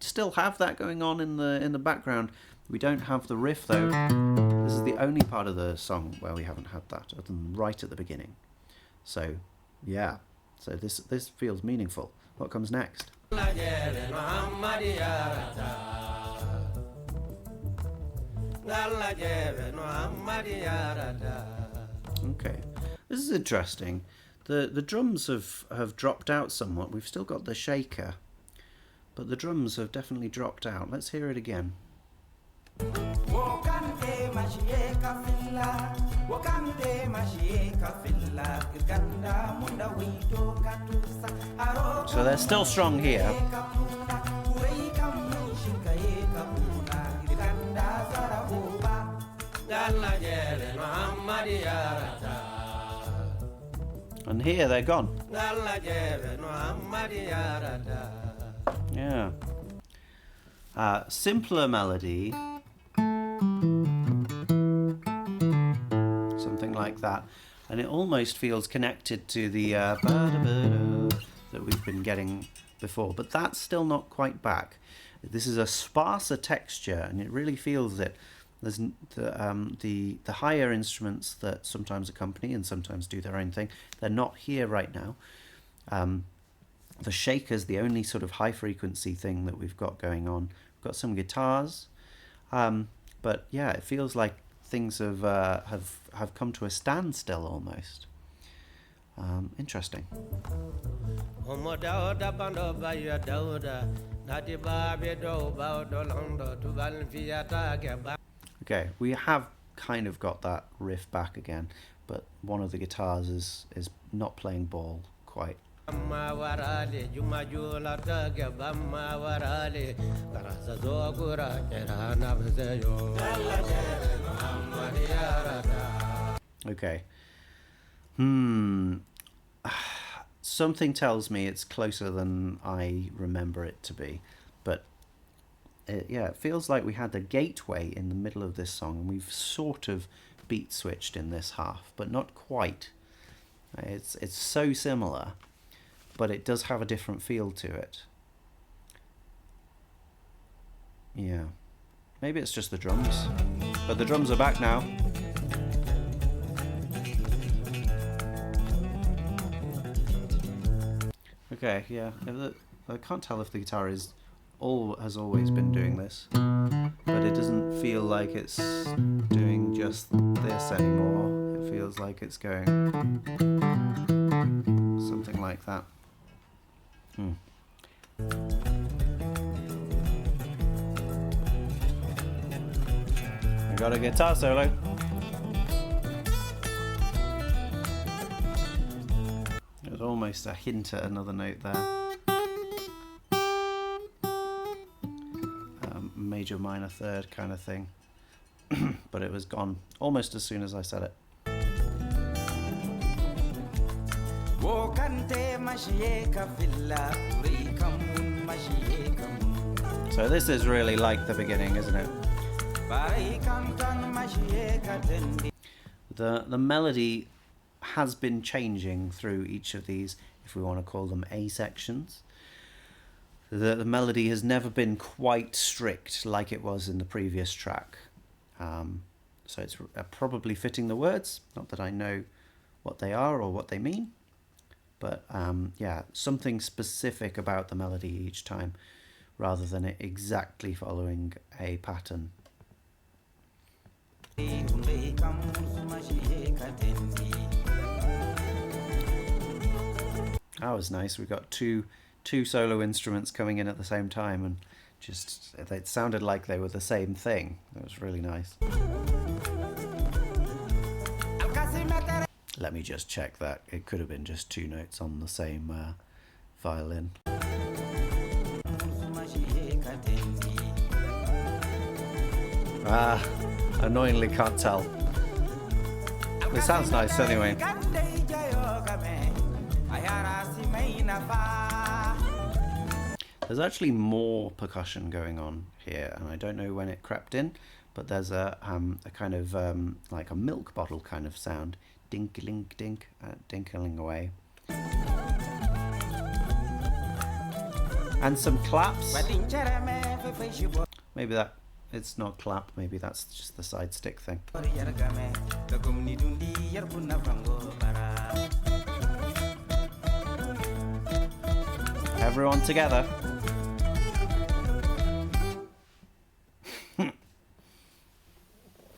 still have that going on in the background. We don't have the riff though. This is the only part of the song where we haven't had that, other than right at the beginning. So yeah, so this feels meaningful. What comes next? Okay, this is interesting. The drums have dropped out somewhat. We've still got the shaker, but the drums have definitely dropped out. Let's hear it again. So they're still strong here. And here they're gone. Yeah. Simpler melody. Something like that. And it almost feels connected to the that we've been getting before. But that's still not quite back. This is a sparser texture, and it really feels that there's the higher instruments that sometimes accompany and sometimes do their own thing. They're not here right now. The shaker's the only sort of high frequency thing that we've got going on. We've got some guitars, but yeah, it feels like things have come to a standstill almost. Interesting. Okay, we have kind of got that riff back again, but one of the guitars is not playing ball quite. Okay. Something tells me it's closer than I remember it to be, but it feels like we had a gateway in the middle of this song, and we've sort of beat switched in this half, but not quite. It's so similar, but it does have a different feel to it. Yeah, maybe it's just the drums, but the drums are back now. Okay, yeah, I can't tell if the guitar has always been doing this, but it doesn't feel like it's doing just this anymore. It feels like it's going something like that. I got a guitar solo. There's almost a hint at another note there. Major, minor, third kind of thing. But it was gone almost as soon as I said it. So this is really like the beginning, isn't it? The melody has been changing through each of these, if we want to call them A sections. The melody has never been quite strict like it was in the previous track. So it's probably fitting the words, not that I know what they are or what they mean, but yeah, something specific about the melody each time rather than it exactly following a pattern. That was nice. We got two solo instruments coming in at the same time, and just it sounded like they were the same thing. It was really nice. Let me just check that. It could have been just two notes on the same violin. Annoyingly can't tell. It sounds nice anyway. There's actually more percussion going on here, and I don't know when it crept in, but there's a kind of like a milk bottle kind of sound, dink-a-link dink, dinkling away, and some claps. Maybe that it's not clap. Maybe that's just the side stick thing. Everyone together.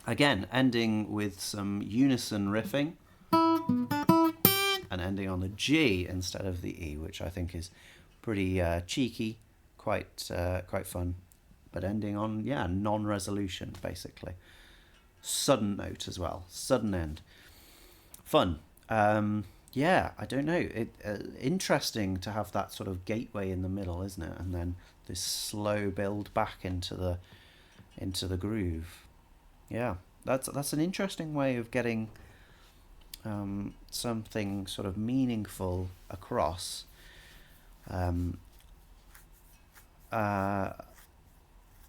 Again, ending with some unison riffing and ending on the G instead of the E, which I think is pretty cheeky, quite fun. But ending on, yeah, non-resolution, basically. Sudden note as well, sudden end. Fun. Yeah, I don't know. Interesting to have that sort of gateway in the middle, isn't it? And then this slow build back into the groove. Yeah, that's an interesting way of getting something sort of meaningful across.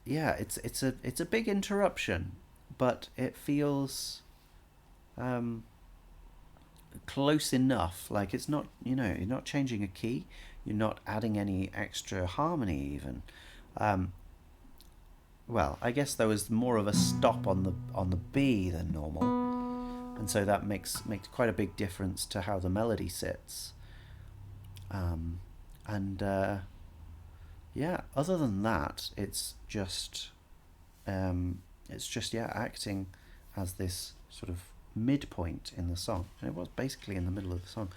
Yeah, it's a big interruption, but it feels close enough. Like it's not, you're not changing a key, you're not adding any extra harmony even. Well, I guess there was more of a stop on the B than normal, and so that makes quite a big difference to how the melody sits. Yeah, other than that, it's just acting as this sort of midpoint in the song, and it was basically in the middle of the song.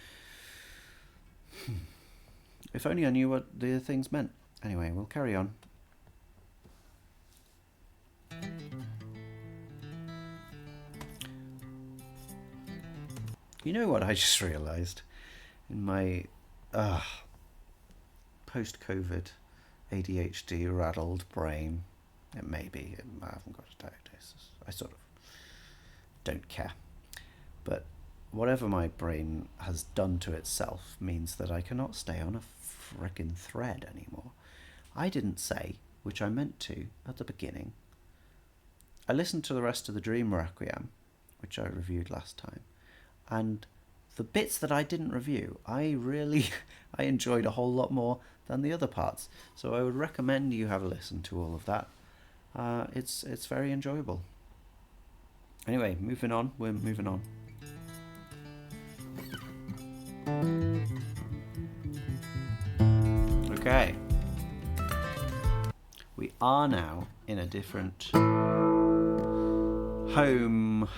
If only I knew what the things meant. Anyway, we'll carry on. You know what I just realised in my post-COVID ADHD raddled brain. It may be. I haven't got a diagnosis. I sort of don't care. But whatever my brain has done to itself means that I cannot stay on a frickin' thread anymore. I didn't say, which I meant to at the beginning. I listened to the rest of the Dream Requiem, which I reviewed last time, and the bits that I didn't review, I enjoyed a whole lot more than the other parts. So I would recommend you have a listen to all of that. It's very enjoyable. Anyway, moving on. We're moving on. Okay. We are now in a different home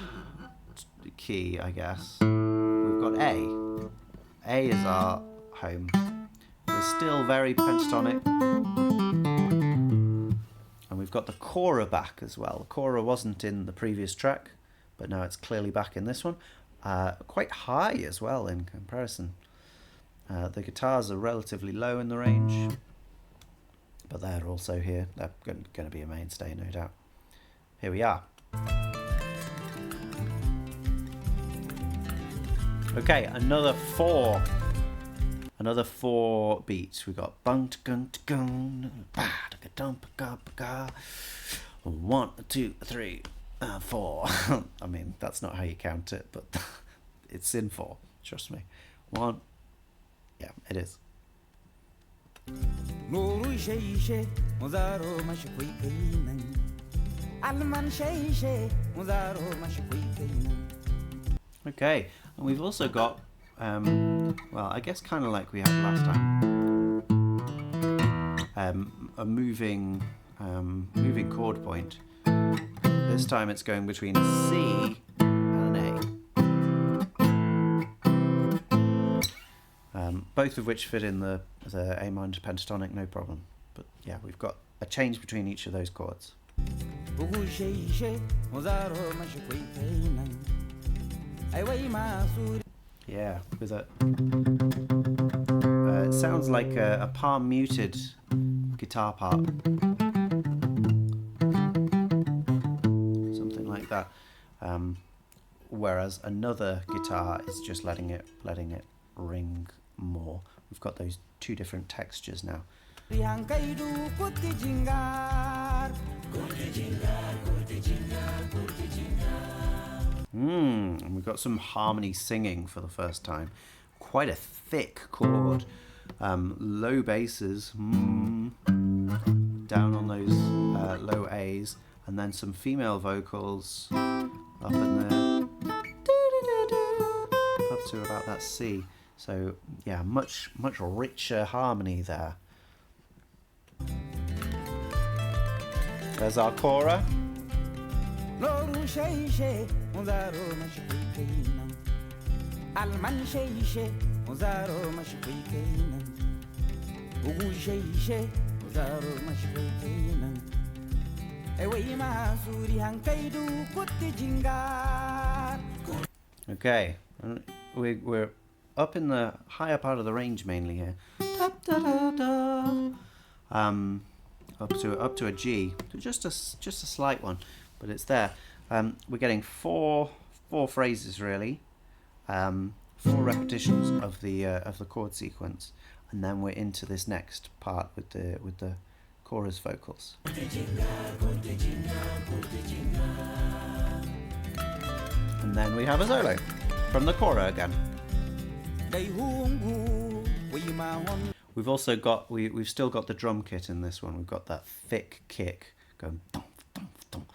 key, I guess. We've got A. A is our home. We're still very pentatonic. And we've got the kora back as well. The kora wasn't in the previous track, but now it's clearly back in this one. Quite high as well in comparison. The guitars are relatively low in the range, but they're also here. They're going to be a mainstay, no doubt. Here we are. Okay, another four beats. We got bung gung gung, ba da dum ga ga. 1, 2, 3, 4. I mean, that's not how you count it, but it's in 4. Trust me. 1. Yeah, it is. Okay, and we've also got, well, I guess kind of like we had last time, a moving chord point. This time it's going between a C and an A. Both of which fit in the A minor pentatonic, no problem. But yeah, we've got a change between each of those chords. Yeah, with a it sounds like a palm muted guitar part, something like that. Whereas another guitar is just letting it ring more. We've got those two different textures now. And we've got some harmony singing for the first time. Quite a thick chord. Low basses, down on those low A's, and then some female vocals up in there, up to about that C. So yeah, much richer harmony there. There's our kora. Okay, we're up in the higher part of the range mainly here. Up to a G, just a slight one, but it's there. We're getting four phrases really, 4 repetitions of the chord sequence, and then we're into this next part with the chorus vocals. And then we have a solo from the kora again. We've also got we've still got the drum kit in this one. We've got that thick kick going thump, thump, thump.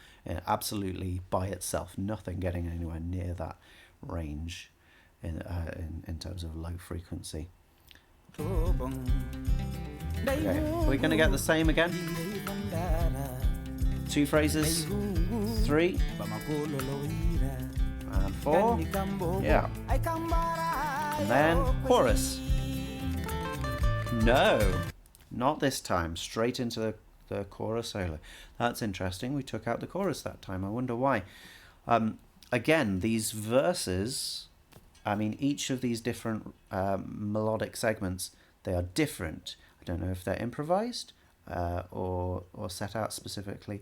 Absolutely by itself, nothing getting anywhere near that range in terms of low frequency. Okay, we're going to get the same again. 2 phrases, 3 and 4. Yeah, and then chorus. No, not this time. Straight into the chorus solo. That's interesting. We took out the chorus that time. I wonder why. Again, these verses I mean, each of these different melodic segments, they are different. I don't know if they're improvised or set out specifically,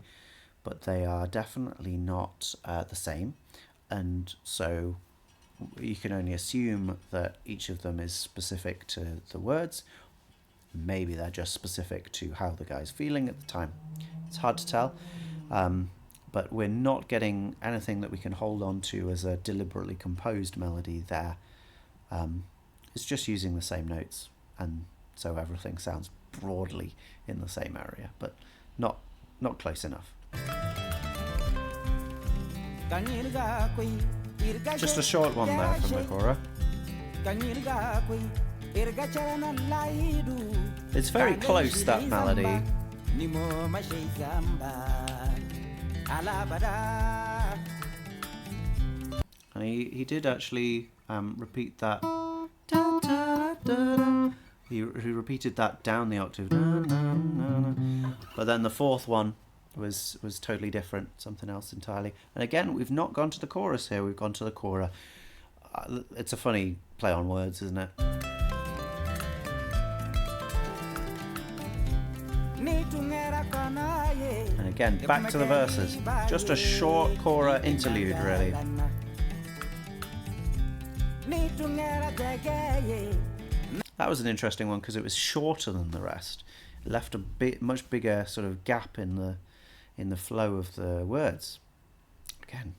but they are definitely not the same. And so you can only assume that each of them is specific to the words. Maybe they're just specific to how the guy's feeling at the time. It's hard to tell. But we're not getting anything that we can hold on to as a deliberately composed melody there. It's just using the same notes, and so everything sounds broadly in the same area, but not close enough. Just a short one there from the Kora. It's very close, that melody. And he did actually repeat that. He repeated that down the octave. But then the fourth one was totally different, something else entirely. And again, we've not gone to the chorus here, we've gone to the Kora. It's a funny play on words, isn't it? And again, back to the verses. Just a short Kora interlude, really. That was an interesting one because it was shorter than the rest. It left a much bigger sort of gap in the flow of the words. Again,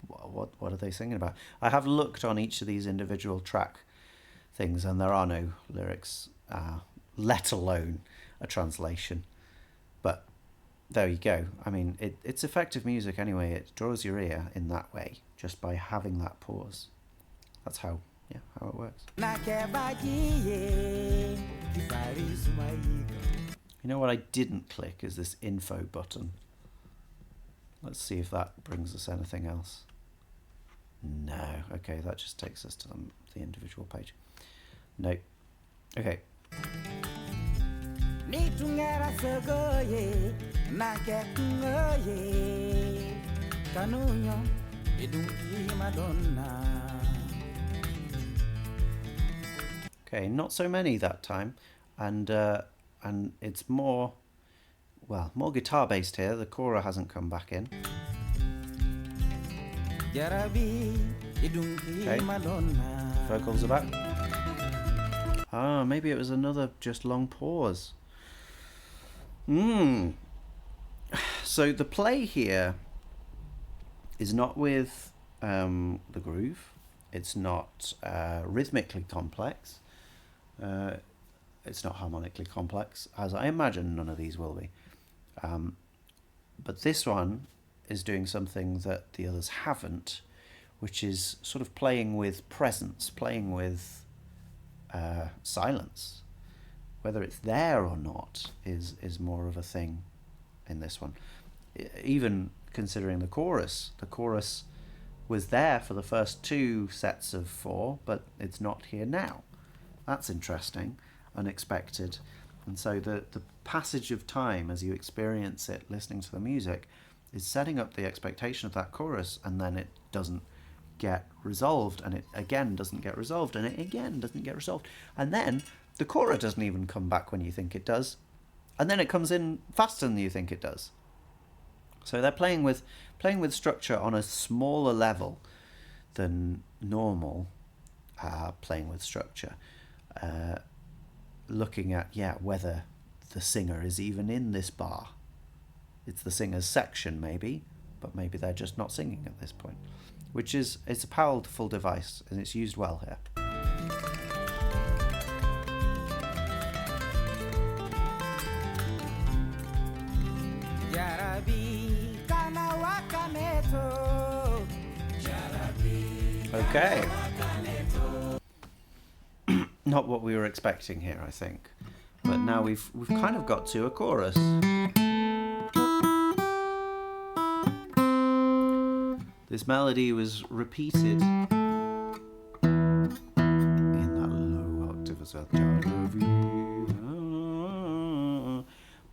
what are they singing about? I have looked on each of these individual track things, and there are no lyrics, let alone a translation. But there you go. I mean, it's effective music anyway. It draws your ear in that way, just by having that pause. That's how it works. You know what I didn't click is this info button. Let's see if that brings us anything else. No. Okay, that just takes us to the individual page. No. Okay. Okay, not so many that time, and it's more guitar based here. The Kora hasn't come back in. Okay, vocals are back. Ah, maybe it was another just long pause. So the play here is not with the groove. It's not rhythmically complex. It's not harmonically complex, as I imagine none of these will be. But this one is doing something that the others haven't, which is sort of playing with presence, playing with silence. Whether it's there or not is more of a thing in this one. Even considering the chorus was there for the first two sets of four, but it's not here now. That's interesting, unexpected. And so the passage of time as you experience it listening to the music is setting up the expectation of that chorus, and then it doesn't get resolved, and it again doesn't get resolved, and it again doesn't get resolved. And then the chorus doesn't even come back when you think it does, and then it comes in faster than you think it does. So they're playing with structure on a smaller level than normal playing with structure. Looking at whether the singer is even in this bar. It's the singer's section maybe, but maybe they're just not singing at this point, which it's a powerful device, and it's used well here. Okay. Not what we were expecting here, I think. But now we've kind of got to a chorus. This melody was repeated in that low octave as well,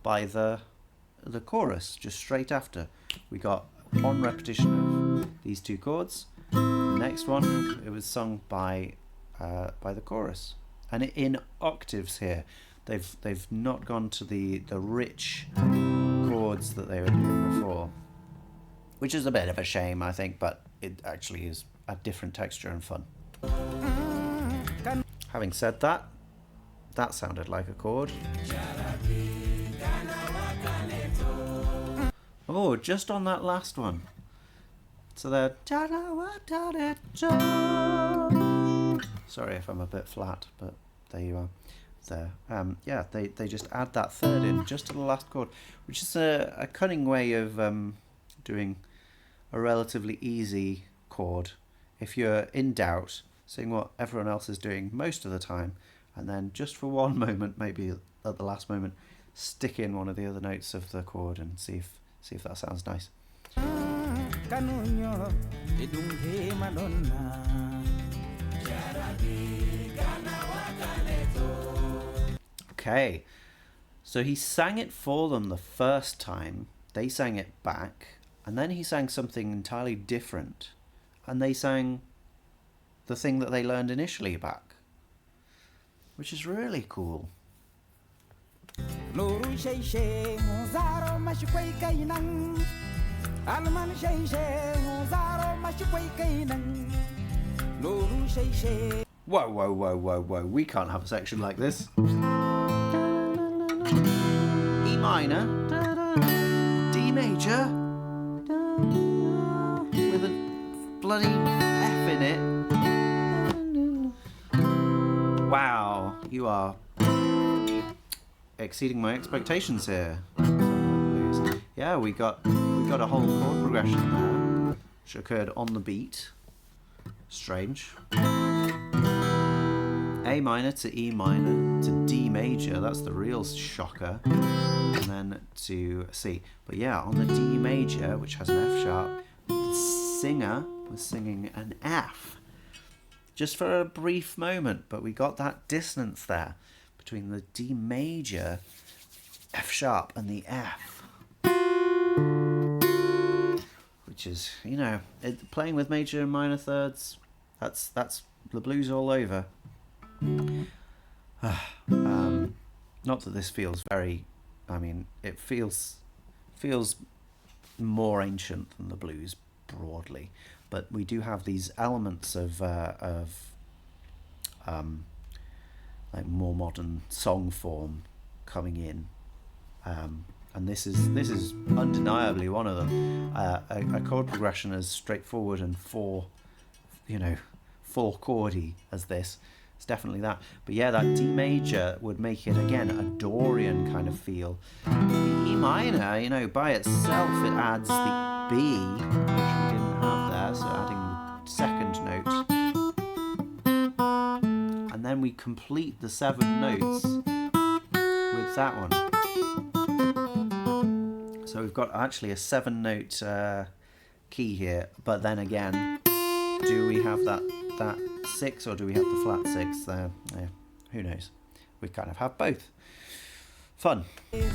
by the chorus just straight after. We got one repetition of these two chords. next one, it was sung by the chorus, and in octaves here. They've not gone to the rich chords that they were doing before, which is a bit of a shame, I think, but it actually is a different texture and fun. Having said that, that sounded like a chord. Oh, just on that last one. So they're... Sorry if I'm a bit flat, but there you are. There. Yeah, they just add that third in just to the last chord, which is a cunning way of doing a relatively easy chord. If you're in doubt, sing what everyone else is doing most of the time, and then just for one moment, maybe at the last moment, stick in one of the other notes of the chord and see if that sounds nice. Okay, so he sang it for them the first time, they sang it back, and then he sang something entirely different, and they sang the thing that they learned initially back, which is really cool. Whoa, whoa, whoa, whoa, whoa, we can't have a section like this. E minor, D major, with a bloody F in it. Wow, you are exceeding my expectations here. Yeah, we got a whole chord progression there, which occurred on the beat. Strange. A minor to E minor to D major, that's the real shocker, and then to C. But yeah, on the D major, which has an F sharp, the singer was singing an F. Just for a brief moment, but we got that dissonance there between the D major, F sharp, and the F. Which is, you know, playing with major and minor thirds, that's the blues all over. Not that this feels very, I mean, it feels more ancient than the blues broadly, but we do have these elements of like more modern song form coming in, and this is undeniably one of them. A chord progression as straightforward and four chordy as this. It's definitely that. But yeah, that D major would make it, again, a Dorian kind of feel. The E minor, you know, by itself, it adds the B, which we didn't have there, so adding the second note. And then we complete the 7 notes with that one. So we've got actually a 7-note key here, but then again, do we have that 6 or do we have the flat 6 there? Yeah, who knows? We kind of have both. Fun. And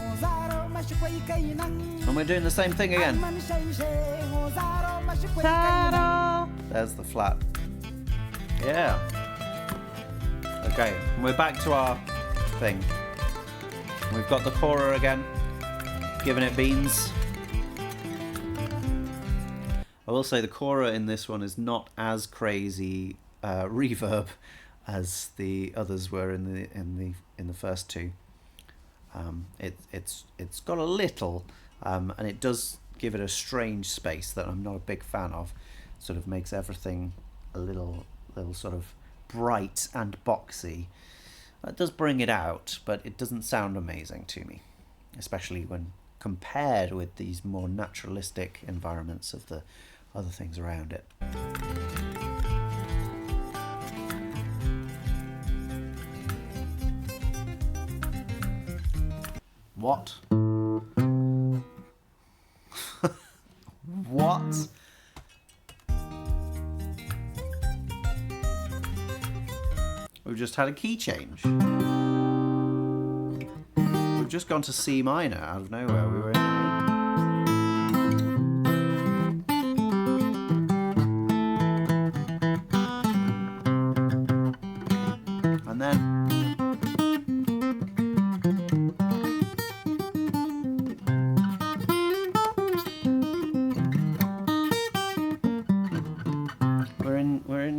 we're doing the same thing again. There's the flat. Yeah. Okay, and we're back to our thing. We've got the chora again, giving it beans. I will say the chora in this one is not as crazy reverb as the others were in the first two. It's got a little, and it does give it a strange space that I'm not a big fan of. Sort of makes everything a little sort of bright and boxy. It does bring it out, but it doesn't sound amazing to me, especially when compared with these more naturalistic environments of the other things around it. What? What? We've just had a key change. We've just gone to C minor out of nowhere. We were in A.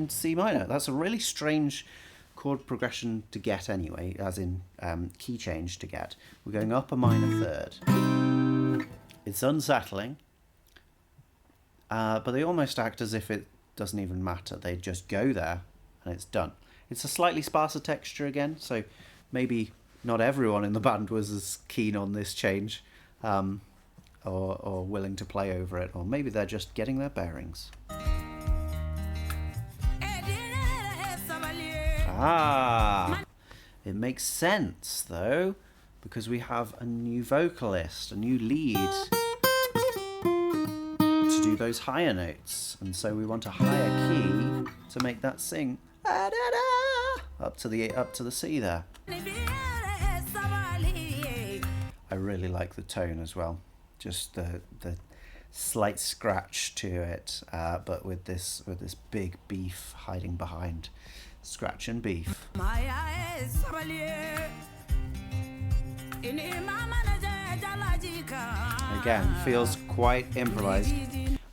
in C minor. That's a really strange chord progression to get anyway, as in key change to get. We're going up a minor third. It's unsettling, but they almost act as if it doesn't even matter. They just go there and it's done. It's a slightly sparser texture again, so maybe not everyone in the band was as keen on this change or willing to play over it, or maybe they're just getting their bearings. It makes sense though, because we have a new vocalist, a new lead to do those higher notes, and so we want a higher key to make that sing up to the C there. I really like the tone as well, just the slight scratch to it, but with this big beef hiding behind. Scratch and beef. Again, feels quite improvised.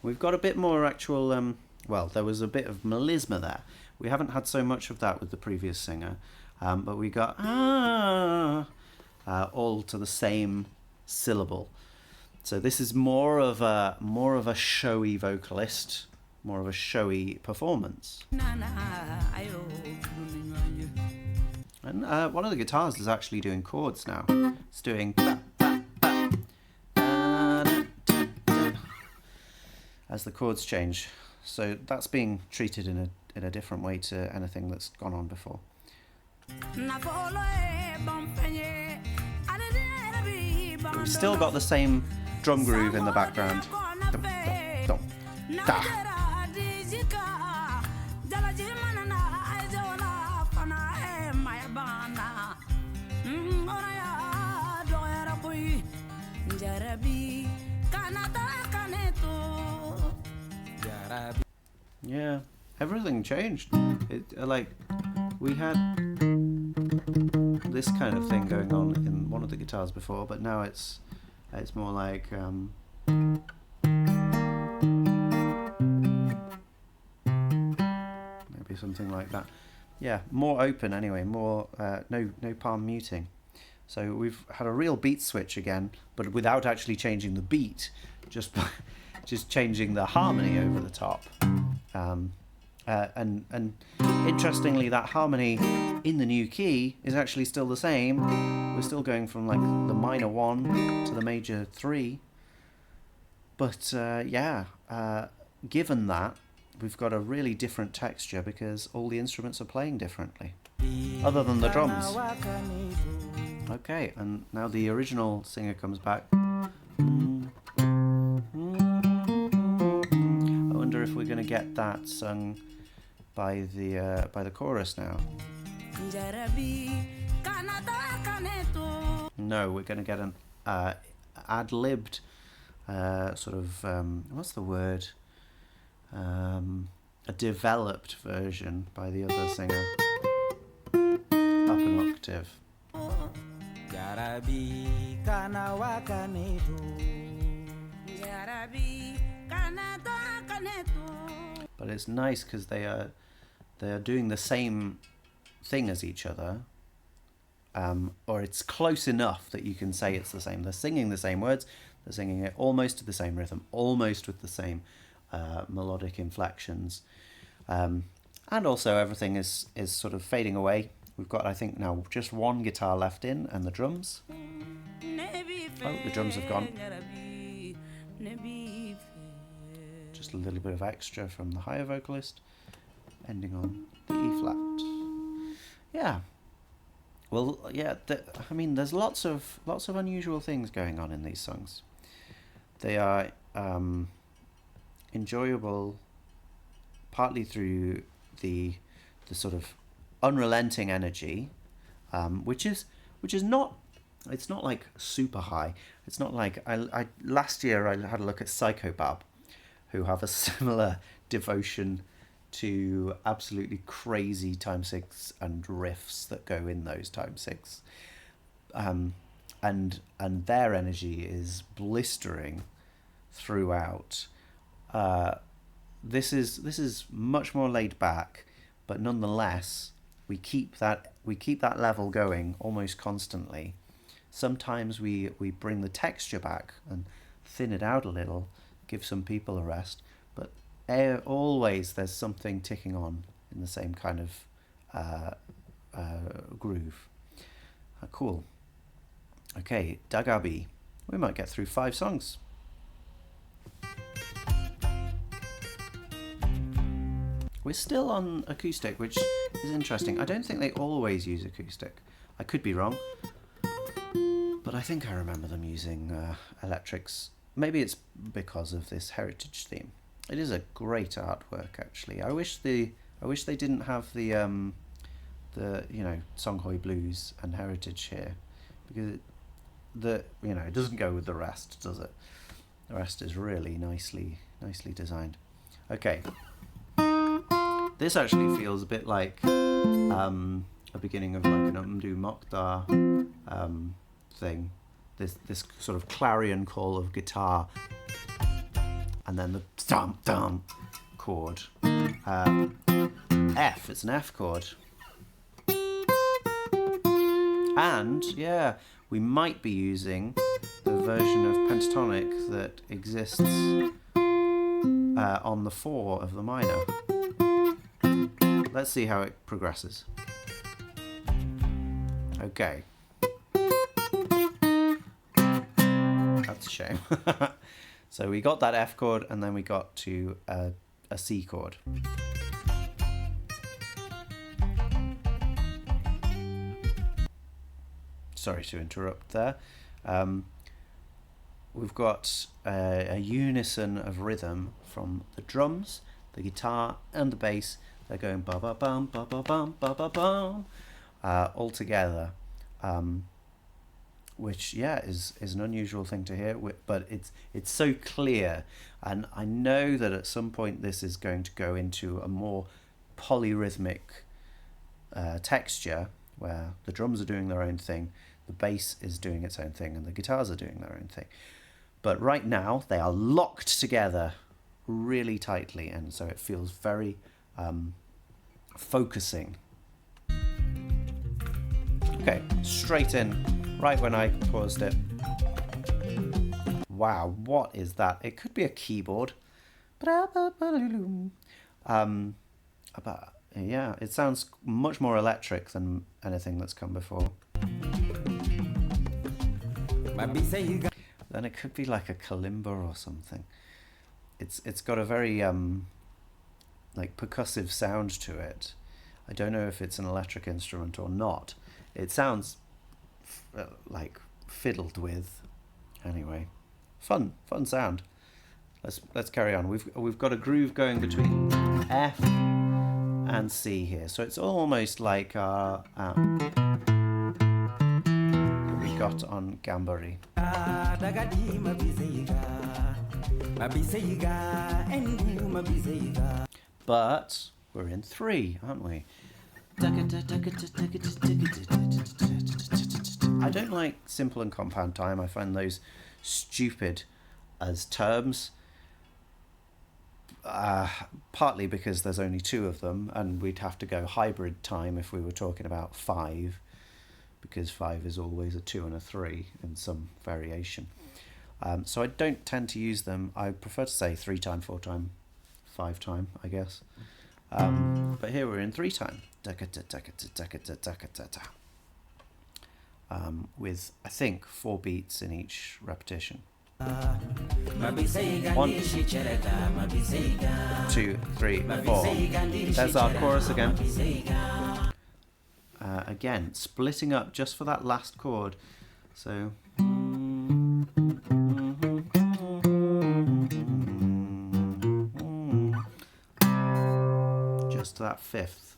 We've got a bit more actual, well, there was a bit of melisma there. We haven't had so much of that with the previous singer, but we got all to the same syllable. So this is more of a showy vocalist, more of a showy performance. And one of the guitars is actually doing chords now. It's doing as the chords change. So that's being treated in a different way to anything that's gone on before. We've still got the same drum groove in the background. Yeah, everything changed. We had this kind of thing going on in one of the guitars before, but now it's more like maybe something like that. Yeah, more open anyway. More no palm muting. So we've had a real beat switch again, but without actually changing the beat, just changing the harmony over the top. And interestingly, that harmony in the new key is actually still the same. We're still going from like the minor 1 to the major 3. But given that, we've got a really different texture because all the instruments are playing differently, other than the drums. Okay, and now the original singer comes back. I wonder if we're going to get that sung by the chorus now. No, we're going to get an ad-libbed sort of what's the word? A developed version by the other singer, up an octave. But it's nice because they are doing the same thing as each other, or it's close enough that you can say it's the same. They're singing the same words, they're singing it almost to the same rhythm, almost with the same melodic inflections, and also everything is sort of fading away. We've got, I think, now just one guitar left in, and the drums. Oh, the drums have gone. Just a little bit of extra from the higher vocalist, ending on the E flat. Yeah. Well, yeah. I mean, there's lots of unusual things going on in these songs. They are enjoyable, partly through the sort of unrelenting energy, which is not. It's not like super high. It's not like I last year I had a look at Psychobab, who have a similar devotion to absolutely crazy time six and riffs that go in those time six, and their energy is blistering throughout. this is much more laid back, but nonetheless we keep that level going almost constantly. Sometimes we bring the texture back and thin it out a little, give some people a rest, but always there's something ticking on in the same kind of groove. Cool. Okay, Dagabi. We might get through 5 songs. We're still on acoustic, which is interesting. I don't think they always use acoustic. I could be wrong, but I think I remember them using electrics. Maybe it's because of this heritage theme. It is a great artwork, actually. I wish they didn't have the Songhoy Blues and Heritage here, because it doesn't go with the rest, does it? The rest is really nicely designed. Okay. This actually feels a bit like a beginning of like an Umdu Mokhtar thing. This sort of clarion call of guitar, and then the dum dum chord. F. It's an F chord. And yeah, we might be using the version of pentatonic that exists on the 4 of the minor. Let's see how it progresses. Okay. That's a shame. So we got that F chord, and then we got to a C chord. Sorry to interrupt there. We've got a unison of rhythm from the drums, the guitar, and the bass. They're going ba ba bum ba ba bum ba ba bum all together, which is an unusual thing to hear. But it's so clear, and I know that at some point this is going to go into a more polyrhythmic texture, where the drums are doing their own thing, the bass is doing its own thing, and the guitars are doing their own thing. But right now they are locked together really tightly, and so it feels very focusing. Okay, straight in, right when I paused it. Wow, what is that? It could be a keyboard. But yeah, it sounds much more electric than anything that's come before. Then it could be like a kalimba or something. It's got a very like percussive sound to it. I don't know if it's an electric instrument or not. It sounds like fiddled with. Anyway, fun sound. Let's carry on. We've got a groove going between F and C here, so it's almost like we got on Gambary. But we're in 3, aren't we? I don't like simple and compound time. I find those stupid as terms. Partly because there's only 2 of them, and we'd have to go hybrid time if we were talking about 5, because 5 is always a 2 and a 3 in some variation. So I don't tend to use them. I prefer to say 3 time, 4 time, 5 time, I guess. But here we're in 3 time. With, I think, 4 beats in each repetition. 1, 2, 3, 4. There's our chorus again. Again, splitting up just for that last chord. So just to that 5th,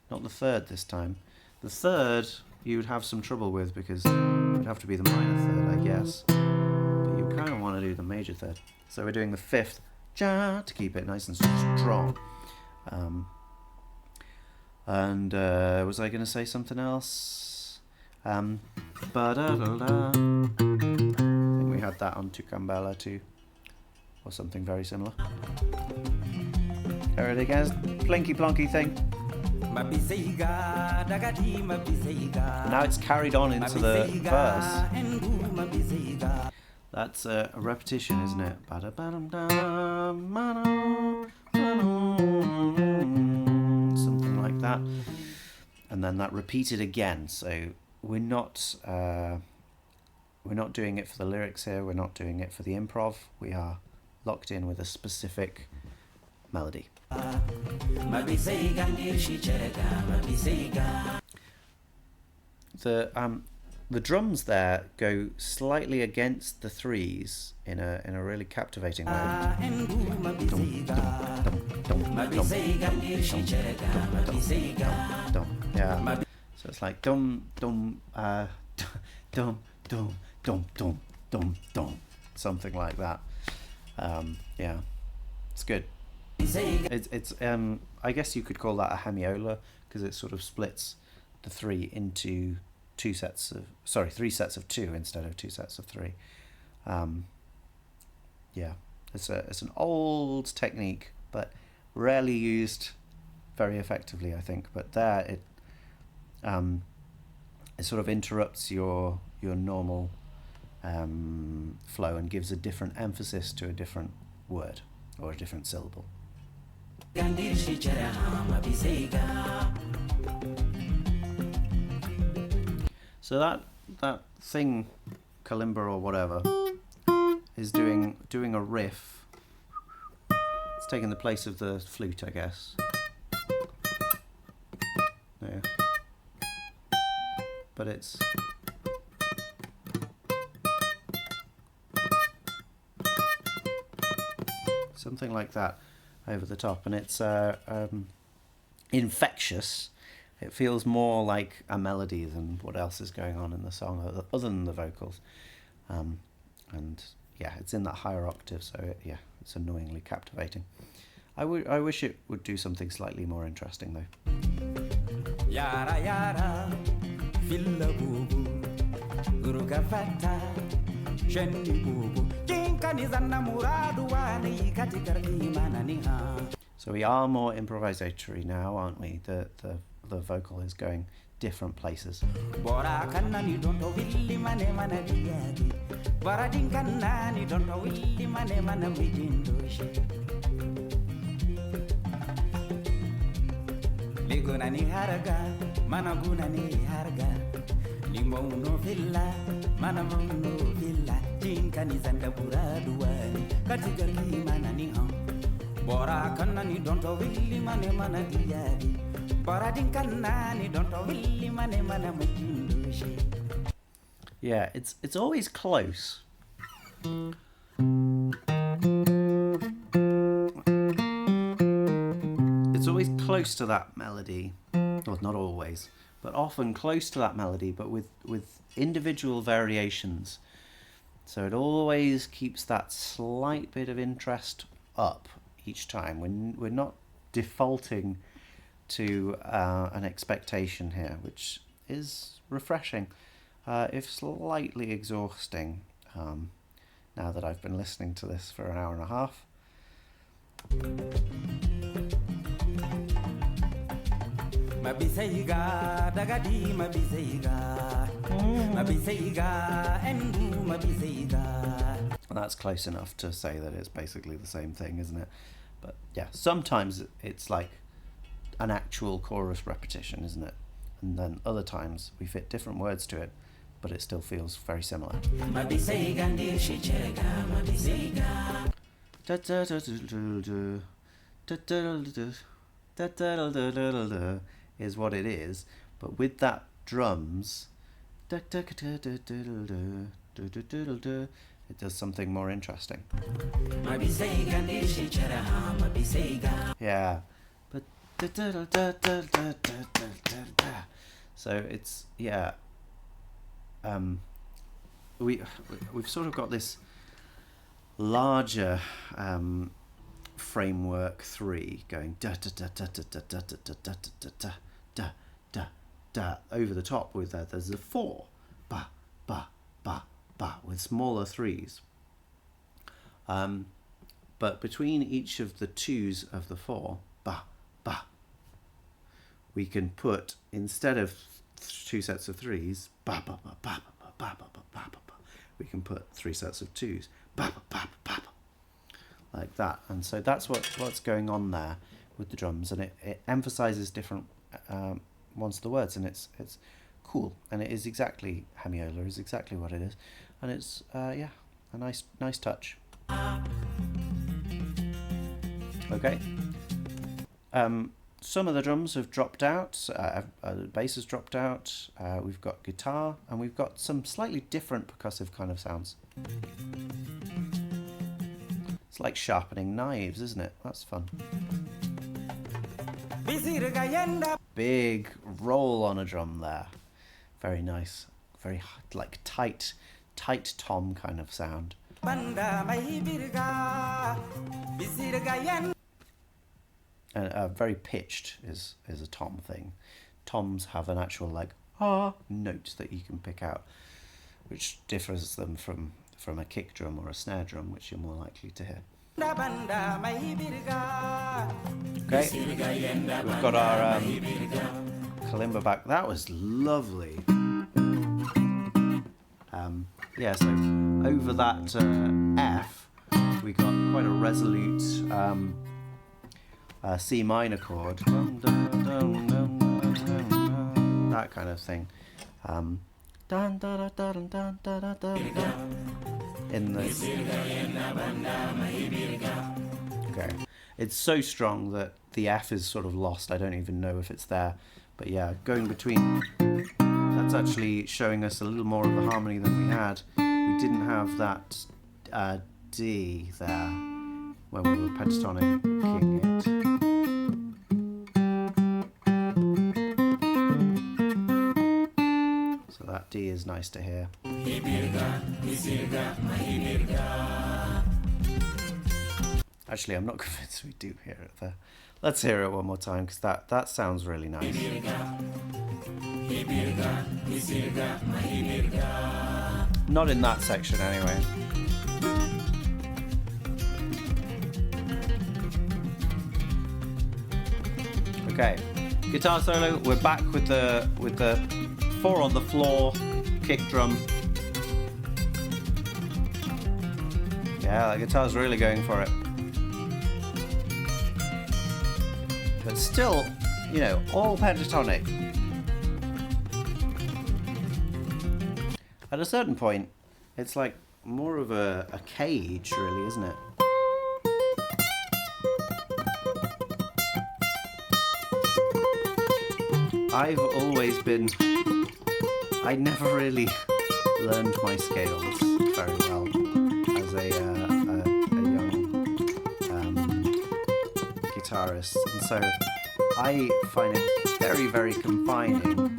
not the 3rd this time. The 3rd you would have some trouble with, because it would have to be the minor 3rd, I guess. But you kind of want to do the major 3rd. So we're doing the 5th to keep it nice and strong. Was I going to say something else? I think we had that on Toukambela too, or something very similar. There it again, plinky plonky thing. Now it's carried on into the verse. That's a repetition, isn't it? Something like that. And then that repeated again. So we're not doing it for the lyrics here. We're not doing it for the improv. We are locked in with a specific melody. The drums there go slightly against the threes in a really captivating way. Yeah. So it's like dum dum dum dum dum dum dum dum, something like that. Yeah, it's good. It's I guess you could call that a hemiola because it sort of splits the three into three sets of two instead of two sets of three. Yeah, it's an old technique, but rarely used very effectively, I think. But there it sort of interrupts your normal flow and gives a different emphasis to a different word or a different syllable. So that thing, kalimba or whatever, is doing a riff. It's taking the place of the flute, I guess. Yeah. But it's something like that over the top, and it's infectious. It feels more like a melody than what else is going on in the song, other than the vocals. And yeah, it's in that higher octave, so it's annoyingly captivating. I wish it would do something slightly more interesting though. Yara yara, filla bubu, guru gafata, shendi bubu, jinkani zanna muradu wani katikarki mananiha. So we are more improvisatory now, aren't we? The vocal is going different places. Yeah, it's always close. It's always close to that melody. Well, not always, but often close to that melody, but with individual variations. So it always keeps that slight bit of interest up each time. We're not defaulting to an expectation here, which is refreshing, if slightly exhausting, now that I've been listening to this for an hour and a half. And that's close enough to say that it's basically the same thing, isn't it? But yeah, sometimes it's like an actual chorus repetition, isn't it? And then other times we fit different words to it, but it still feels very similar. Is what it is, but with that drums, it does something more interesting. Yeah, but so it's we've sort of got this larger framework 3 going da da da da da da da da da da da da da da over the top with that. There's a 4 ba ba ba ba with smaller 3s. But between each of the twos of the four, ba, ba, we can put, instead of two sets of threes, ba, ba, ba, ba, ba, ba, ba, ba, ba, ba, ba, we can put three sets of twos, ba, ba, ba, ba, ba, like that. And so that's what's going on there with the drums, and it emphasizes different ones of the words, and it's cool, and it is exactly, hemiola is exactly what it is, and it's yeah, a nice touch. Okay. Some of the drums have dropped out, the bass has dropped out, we've got guitar, and we've got some slightly different percussive kind of sounds. It's like sharpening knives, isn't it? That's fun. Big roll on a drum there. Very nice. Very like tight tom kind of sound. And very pitched is a tom thing. Toms have an actual like note that you can pick out, which differs them from a kick drum or a snare drum, which you're more likely to hear. Okay, we've got our kalimba back. That was lovely. Yeah, so over that F, we got quite a resolute C minor chord, that kind of thing. In the okay, it's so strong that the F is sort of lost. I don't even know if it's there, but yeah, going between, that's actually showing us a little more of the harmony than we had. We didn't have that D there when we were pentatonicing it. So that D is nice to hear. Actually, I'm not convinced we do hear it there. Let's hear it one more time, because that sounds really nice. Not in that section anyway. Okay, guitar solo. We're back with the 4 on the floor kick drum. Yeah, that guitar's really going for it. But still, you know, all pentatonic. At a certain point, it's like more of a cage, really, isn't it? I've always been... I never really learned my scales very well as a young guitarist, and so I find it very, very confining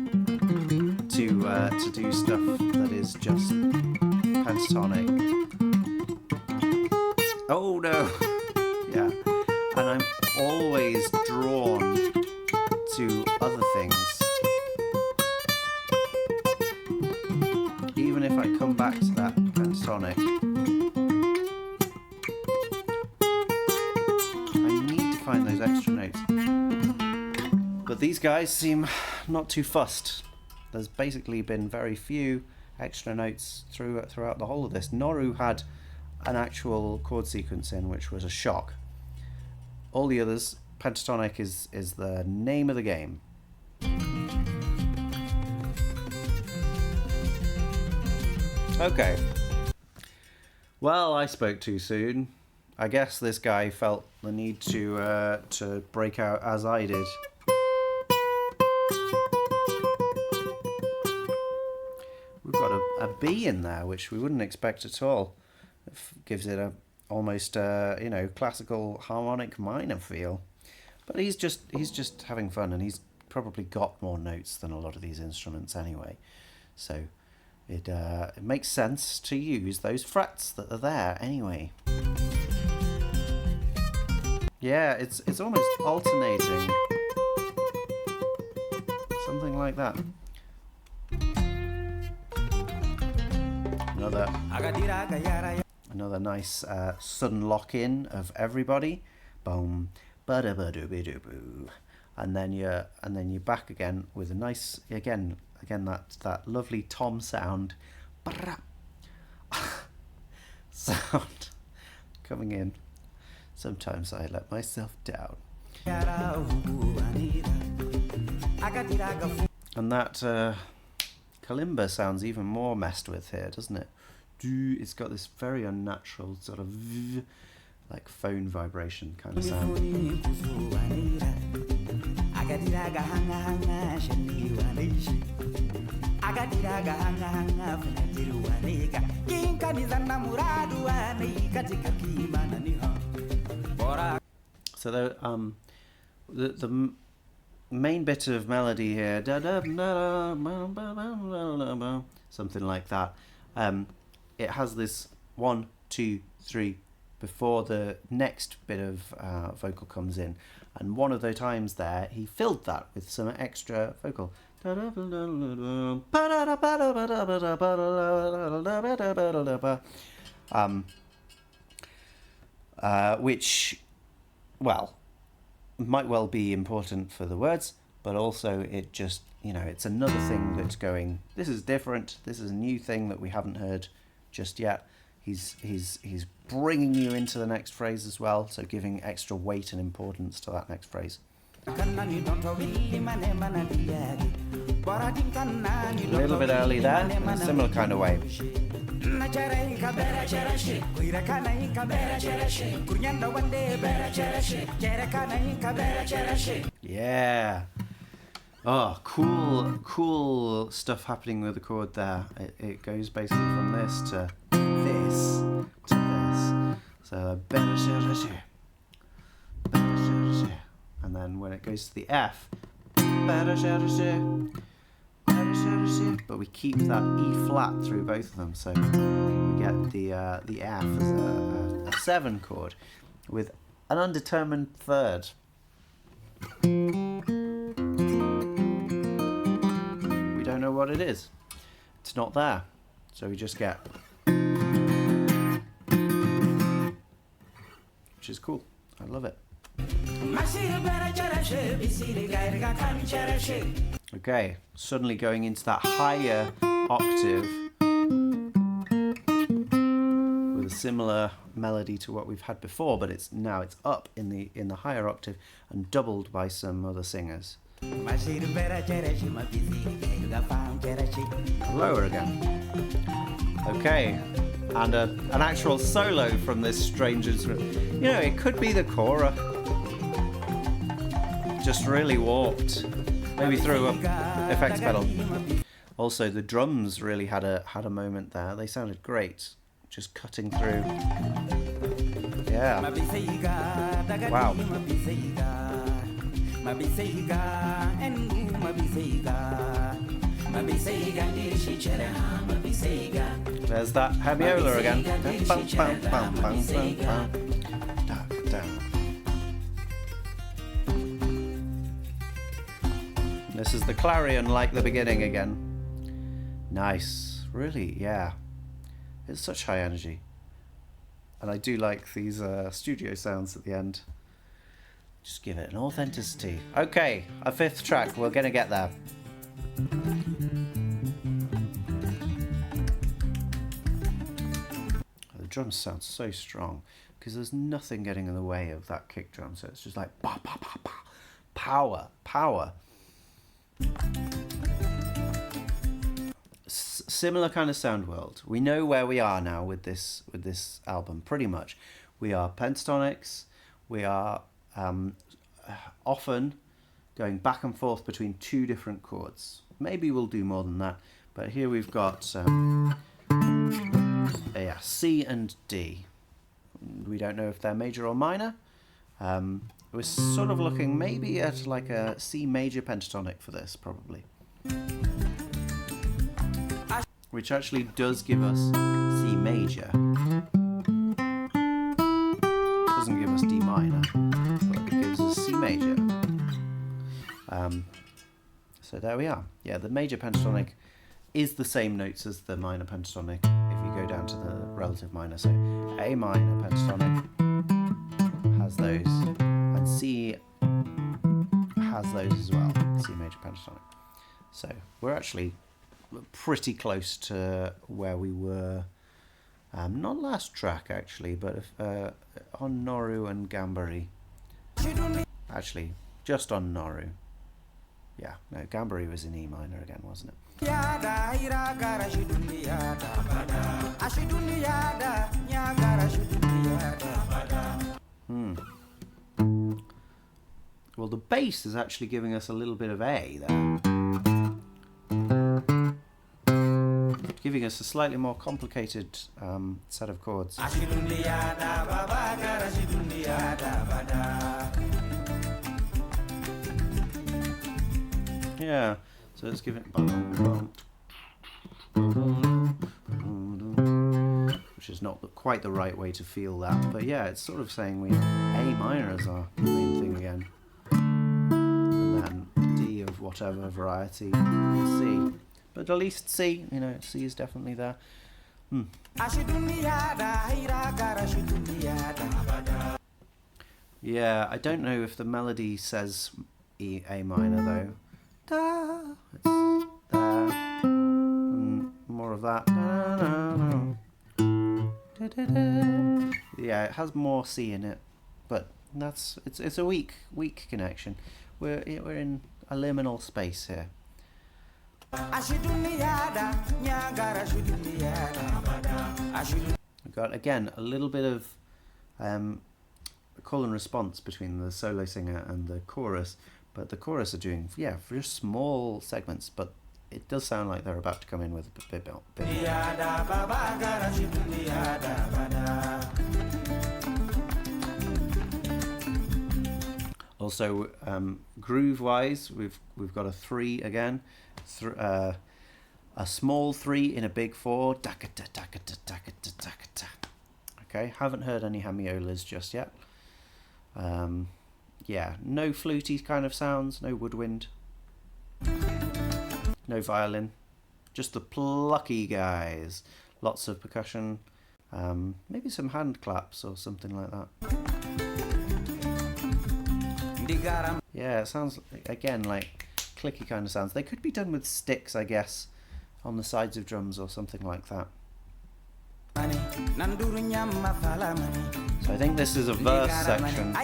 to do stuff that is just pentatonic. Oh no! Yeah, and I'm always drawn to other things. Even if I come back to that pentatonic, I need to find those extra notes. But these guys seem not too fussed. There's basically been very few extra notes throughout the whole of this. Norou had an actual chord sequence in, which was a shock. All the others, pentatonic is the name of the game. Okay. Well, I spoke too soon. I guess this guy felt the need to break out as I did. We've got a B in there, which we wouldn't expect at all. It gives it a almost you know, classical harmonic minor feel. But he's just having fun, and he's probably got more notes than a lot of these instruments anyway. So it makes sense to use those frets that are there anyway. Yeah, it's almost alternating. Something like that. Another. Another nice sudden lock-in of everybody. Boom, ba-da-ba-doo-be-doo-boo. And then you're back again with a nice again that lovely tom sound sound coming in. Sometimes I let myself down. And that kalimba sounds even more messed with here, doesn't it? It's got this very unnatural sort of like phone vibration kind of sound. So the main bit of melody here, something like that. It has this 1, 2, 3 before the next bit of vocal comes in, and one of the times there he filled that with some extra vocal, which, well, might well be important for the words, but also it just, it's another thing that's going, this is different, this is a new thing that we haven't heard just yet. He's bringing you into the next phrase as well, so giving extra weight and importance to that next phrase. A little bit early there, in a similar kind of way. Yeah. Oh, cool stuff happening with the chord there. It goes basically from this to this to this. So and then when it goes to the F, but we keep that E flat through both of them, so we get the F as a 7 chord with an undetermined third. We don't know what it is. It's not there, so we just get, which is cool. I love it. Okay, suddenly going into that higher octave with a similar melody to what we've had before, but it's up in the higher octave and doubled by some other singers. Lower again. Okay, and an actual solo from this strange instrument. It could be the kora, just really warped, maybe through an effects pedal. Also, the drums really had a moment there. They sounded great, just cutting through. Yeah. Wow. There's that Habiola again. This is the clarion like the beginning again. Nice. Really, yeah. It's such high energy. And I do like these studio sounds at the end. Just give it an authenticity. Okay, a 5th track. We're going to get there. The drums sound so strong because there's nothing getting in the way of that kick drum. So it's just like bah, bah, bah, bah. Power. Similar kind of sound world. We know where we are now with this album. Pretty much, we are pentatonics. We are often going back and forth between 2 different chords. Maybe we'll do more than that, but here we've got C and D. We don't know if they're major or minor. We're sort of looking maybe at like a C major pentatonic for this, probably. Which actually does give us C major. Doesn't give us D minor, but it gives us C major. So there we are. Yeah, the major pentatonic is the same notes as the minor pentatonic if you go down to the relative minor. So A minor pentatonic has those, and C has those as well, C major pentatonic. So we're actually pretty close to where we were, not last track actually, but on Norou and Gambary. Actually, just on Norou. Yeah, no, Gambary was in E minor again, wasn't it? Well, the bass is actually giving us a little bit of A there. Giving us a slightly more complicated set of chords. Yeah, so let's give it, which is not quite the right way to feel that, but yeah, it's sort of saying we A minor is our main thing again, and then D of whatever variety, C, but at least C, you know, C is definitely there. Yeah, I don't know if the melody says A minor though. Da, it's there. More of that. Yeah, it has more C in it, but it's a weak connection. We're in a liminal space here. We've got again a little bit of call and response between the solo singer and the chorus. But the chorus are doing, yeah, just small segments, but it does sound like they're about to come in with a bit more. Also, groove-wise, we've got a 3 again, a small 3 in a big 4. Okay, haven't heard any hemiolas just yet. Yeah, no fluty kind of sounds, no woodwind, no violin, just the plucky guys. Lots of percussion, maybe some hand claps or something like that. Yeah, it sounds, again, like clicky kind of sounds. They could be done with sticks, I guess, on the sides of drums or something like that. So I think this is a verse section.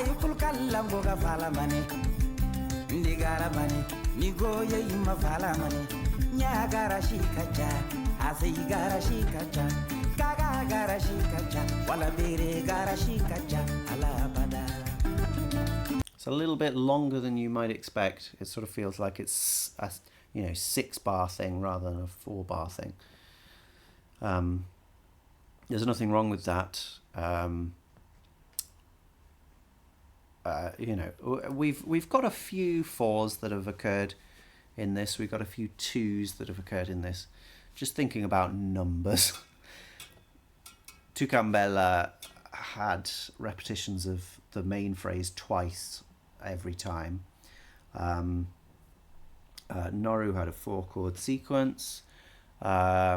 It's a little bit longer than you might expect. It sort of feels like it's a 6-bar thing rather than a 4-bar thing. There's nothing wrong with that. We've got a few 4s that have occurred in this. We've got a few 2s that have occurred in this. Just thinking about numbers. Toukambela had repetitions of the main phrase twice every time. Norou had a 4-chord sequence. I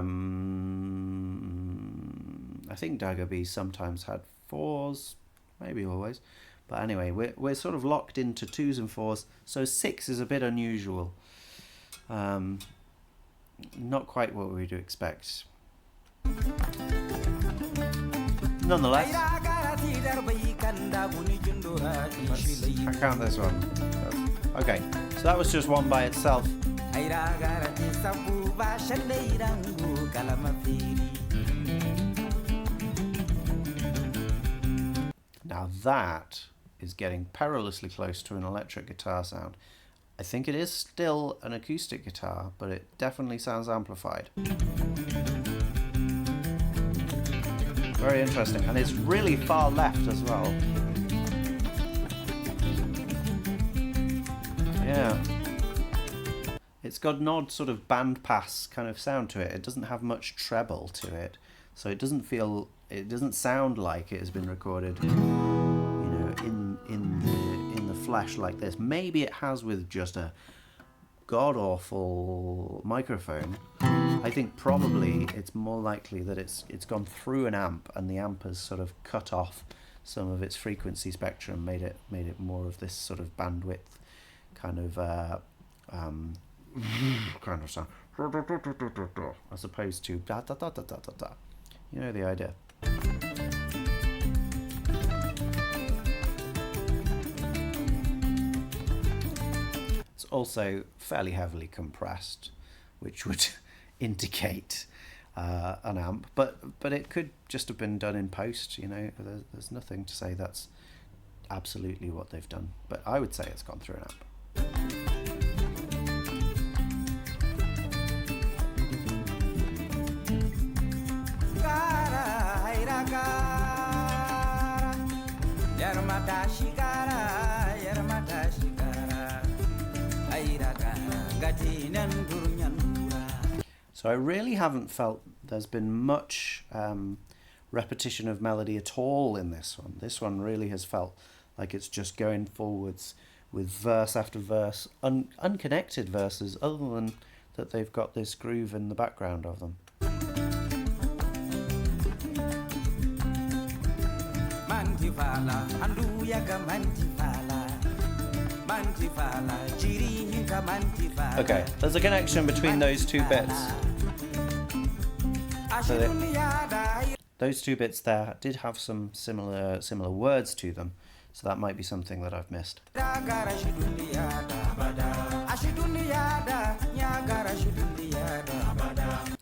think Dagabi sometimes had 4s, maybe always, but anyway, we're sort of locked into 2s and 4s, so 6 is a bit unusual. Not quite what we'd expect. Nonetheless, I count this one. Okay, so that was just one by itself. Now that is getting perilously close to an electric guitar sound. I think it is still an acoustic guitar, but it definitely sounds amplified. Very interesting, and it's really far left as well. Yeah. It's got an odd sort of bandpass kind of sound to it. It doesn't have much treble to it, so it doesn't sound like it has been recorded, in the flesh like this. Maybe it has with just a god-awful microphone, I think probably it's more likely that it's gone through an amp and the amp has sort of cut off some of its frequency spectrum, made it more of this sort of bandwidth kind of kind of sound, as opposed to da da da da da da da. You know the idea. It's also fairly heavily compressed, which would indicate an amp, but it could just have been done in post. You know, there's nothing to say that's absolutely what they've done, but I would say it's gone through an amp. So I really haven't felt there's been much repetition of melody at all in this one. This one really has felt like it's just going forwards with verse after verse, unconnected verses, other than that they've got this groove in the background of them. Okay, there's a connection between those two bits. So those two bits there did have some similar words to them, so that might be something that I've missed.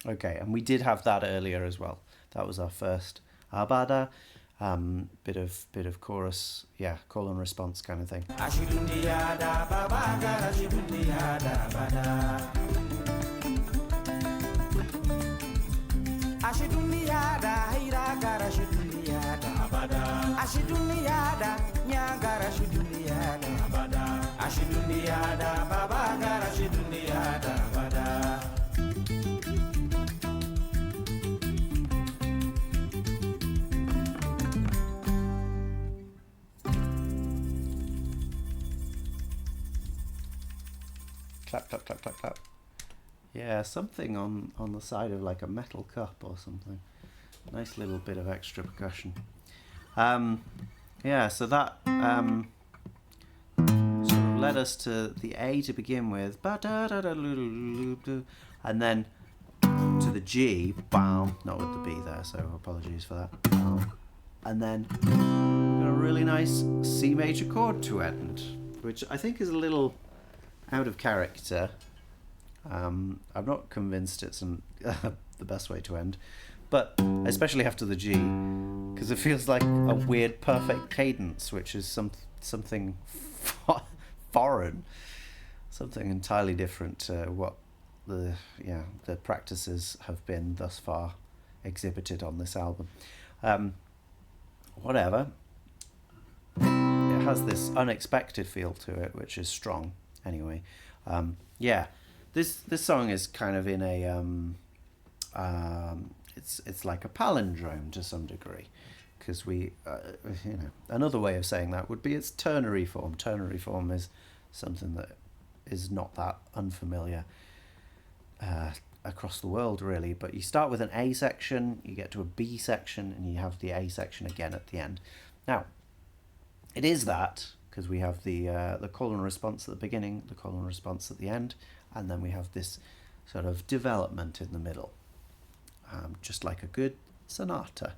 Okay, and we did have that earlier as well. That was our first abada, bit of chorus, yeah, call and response kind of thing. Clap, clap, clap, clap, clap. Yeah, something on the side of like a metal cup or something. Nice little bit of extra percussion. Yeah, so that sort of led us to the A to begin with, and then to the G, not with the B there, so apologies for that. And then got a really nice C major chord to end, which I think is a little out of character. I'm not convinced it's the best way to end, but especially after the G, because it feels like a weird perfect cadence, which is something foreign, something entirely different to what the practices have been thus far exhibited on this album. Whatever, it has this unexpected feel to it, which is strong. Anyway, yeah, this song is kind of in a it's like a palindrome to some degree, because we another way of saying that would be it's ternary form. Ternary form is something that is not that unfamiliar across the world, really. But you start with an A section, you get to a B section, and you have the A section again at the end. Now, it is that, because we have the call and response at the beginning, the call and response at the end, and then we have this sort of development in the middle, just like a good sonata.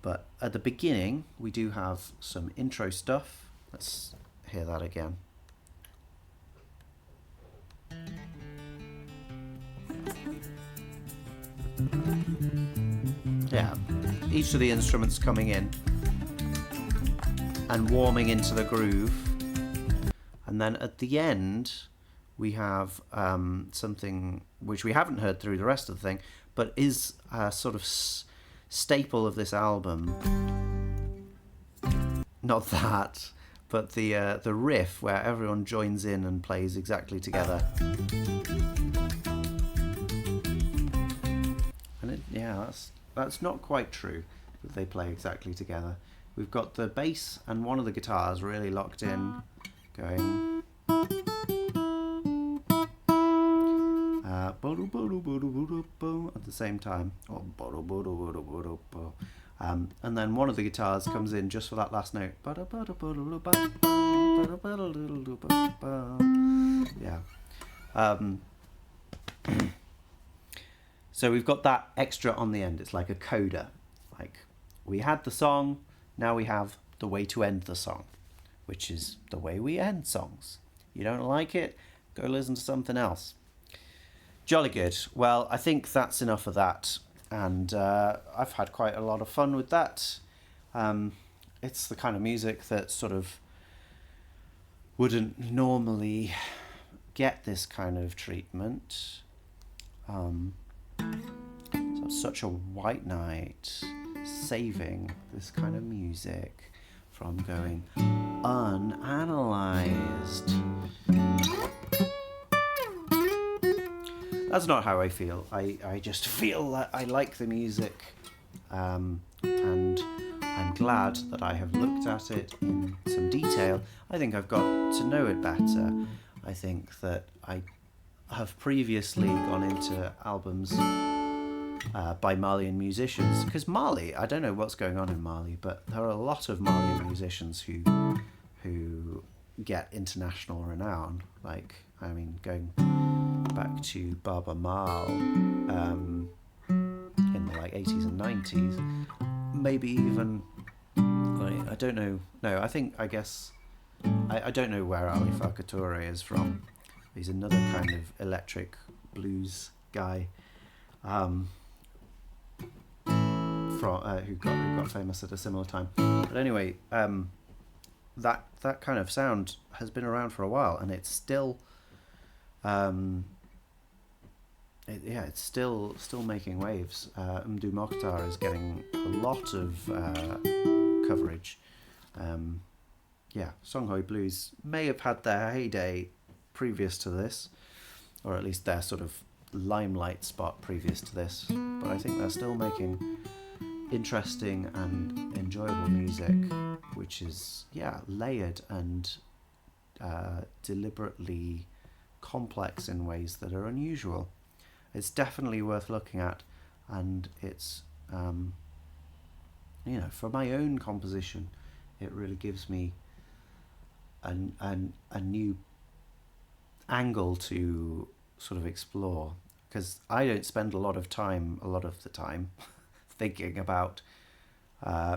But at the beginning, we do have some intro stuff. Let's hear that again. Yeah, each of the instruments coming in and warming into the groove, and then at the end we have something which we haven't heard through the rest of the thing, but is a sort of staple of this album. Not that, but the riff where everyone joins in and plays exactly together. And that's not quite true that they play exactly together. We've got the bass and one of the guitars really locked in, going. at the same time, or and then one of the guitars comes in just for that last note. Yeah. So we've got that extra on the end. It's like a coda. Like, we had the song, now we have the way to end the song, which is the way we end songs. You don't like it? Go listen to something else. Jolly good. Well, I think that's enough of that. And I've had quite a lot of fun with that. It's the kind of music that sort of wouldn't normally get this kind of treatment. So such a white knight saving this kind of music from going unanalyzed. That's not how I feel. I just feel that I like the music, and I'm glad that I have looked at it in some detail. I think I've got to know it better. I think that I have previously gone into albums by Malian musicians, because Mali, I don't know what's going on in Mali, but there are a lot of Malian musicians who get international renown. Like, I mean, going back to Baba Mal in the like 80s and 90s, maybe even, I don't know. No, I guess I don't know where Ali Farka Touré is from. He's another kind of electric blues guy, who got famous at a similar time. But anyway, that kind of sound has been around for a while, and it's still, it's still making waves. Mdou Mokhtar is getting a lot of coverage. Songhoy Blues may have had their heyday previous to this, or at least their sort of limelight spot previous to this, but I think they're still making interesting and enjoyable music, which is layered and deliberately complex in ways that are unusual. It's definitely worth looking at, and it's for my own composition, it really gives me a new angle to sort of explore, because I don't spend a lot of the time thinking about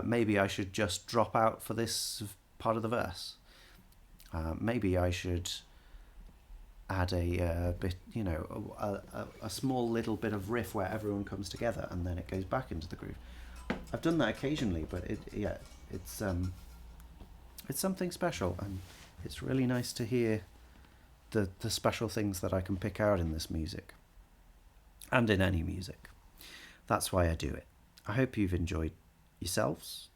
maybe I should just drop out for this part of the verse, maybe I should add a bit, a small little bit of riff where everyone comes together and then it goes back into the groove. I've done that occasionally, but it's something special, and it's really nice to hear the special things that I can pick out in this music, and in any music. That's why I do it. I hope you've enjoyed yourselves.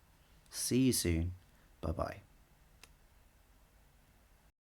See you soon. Bye-bye.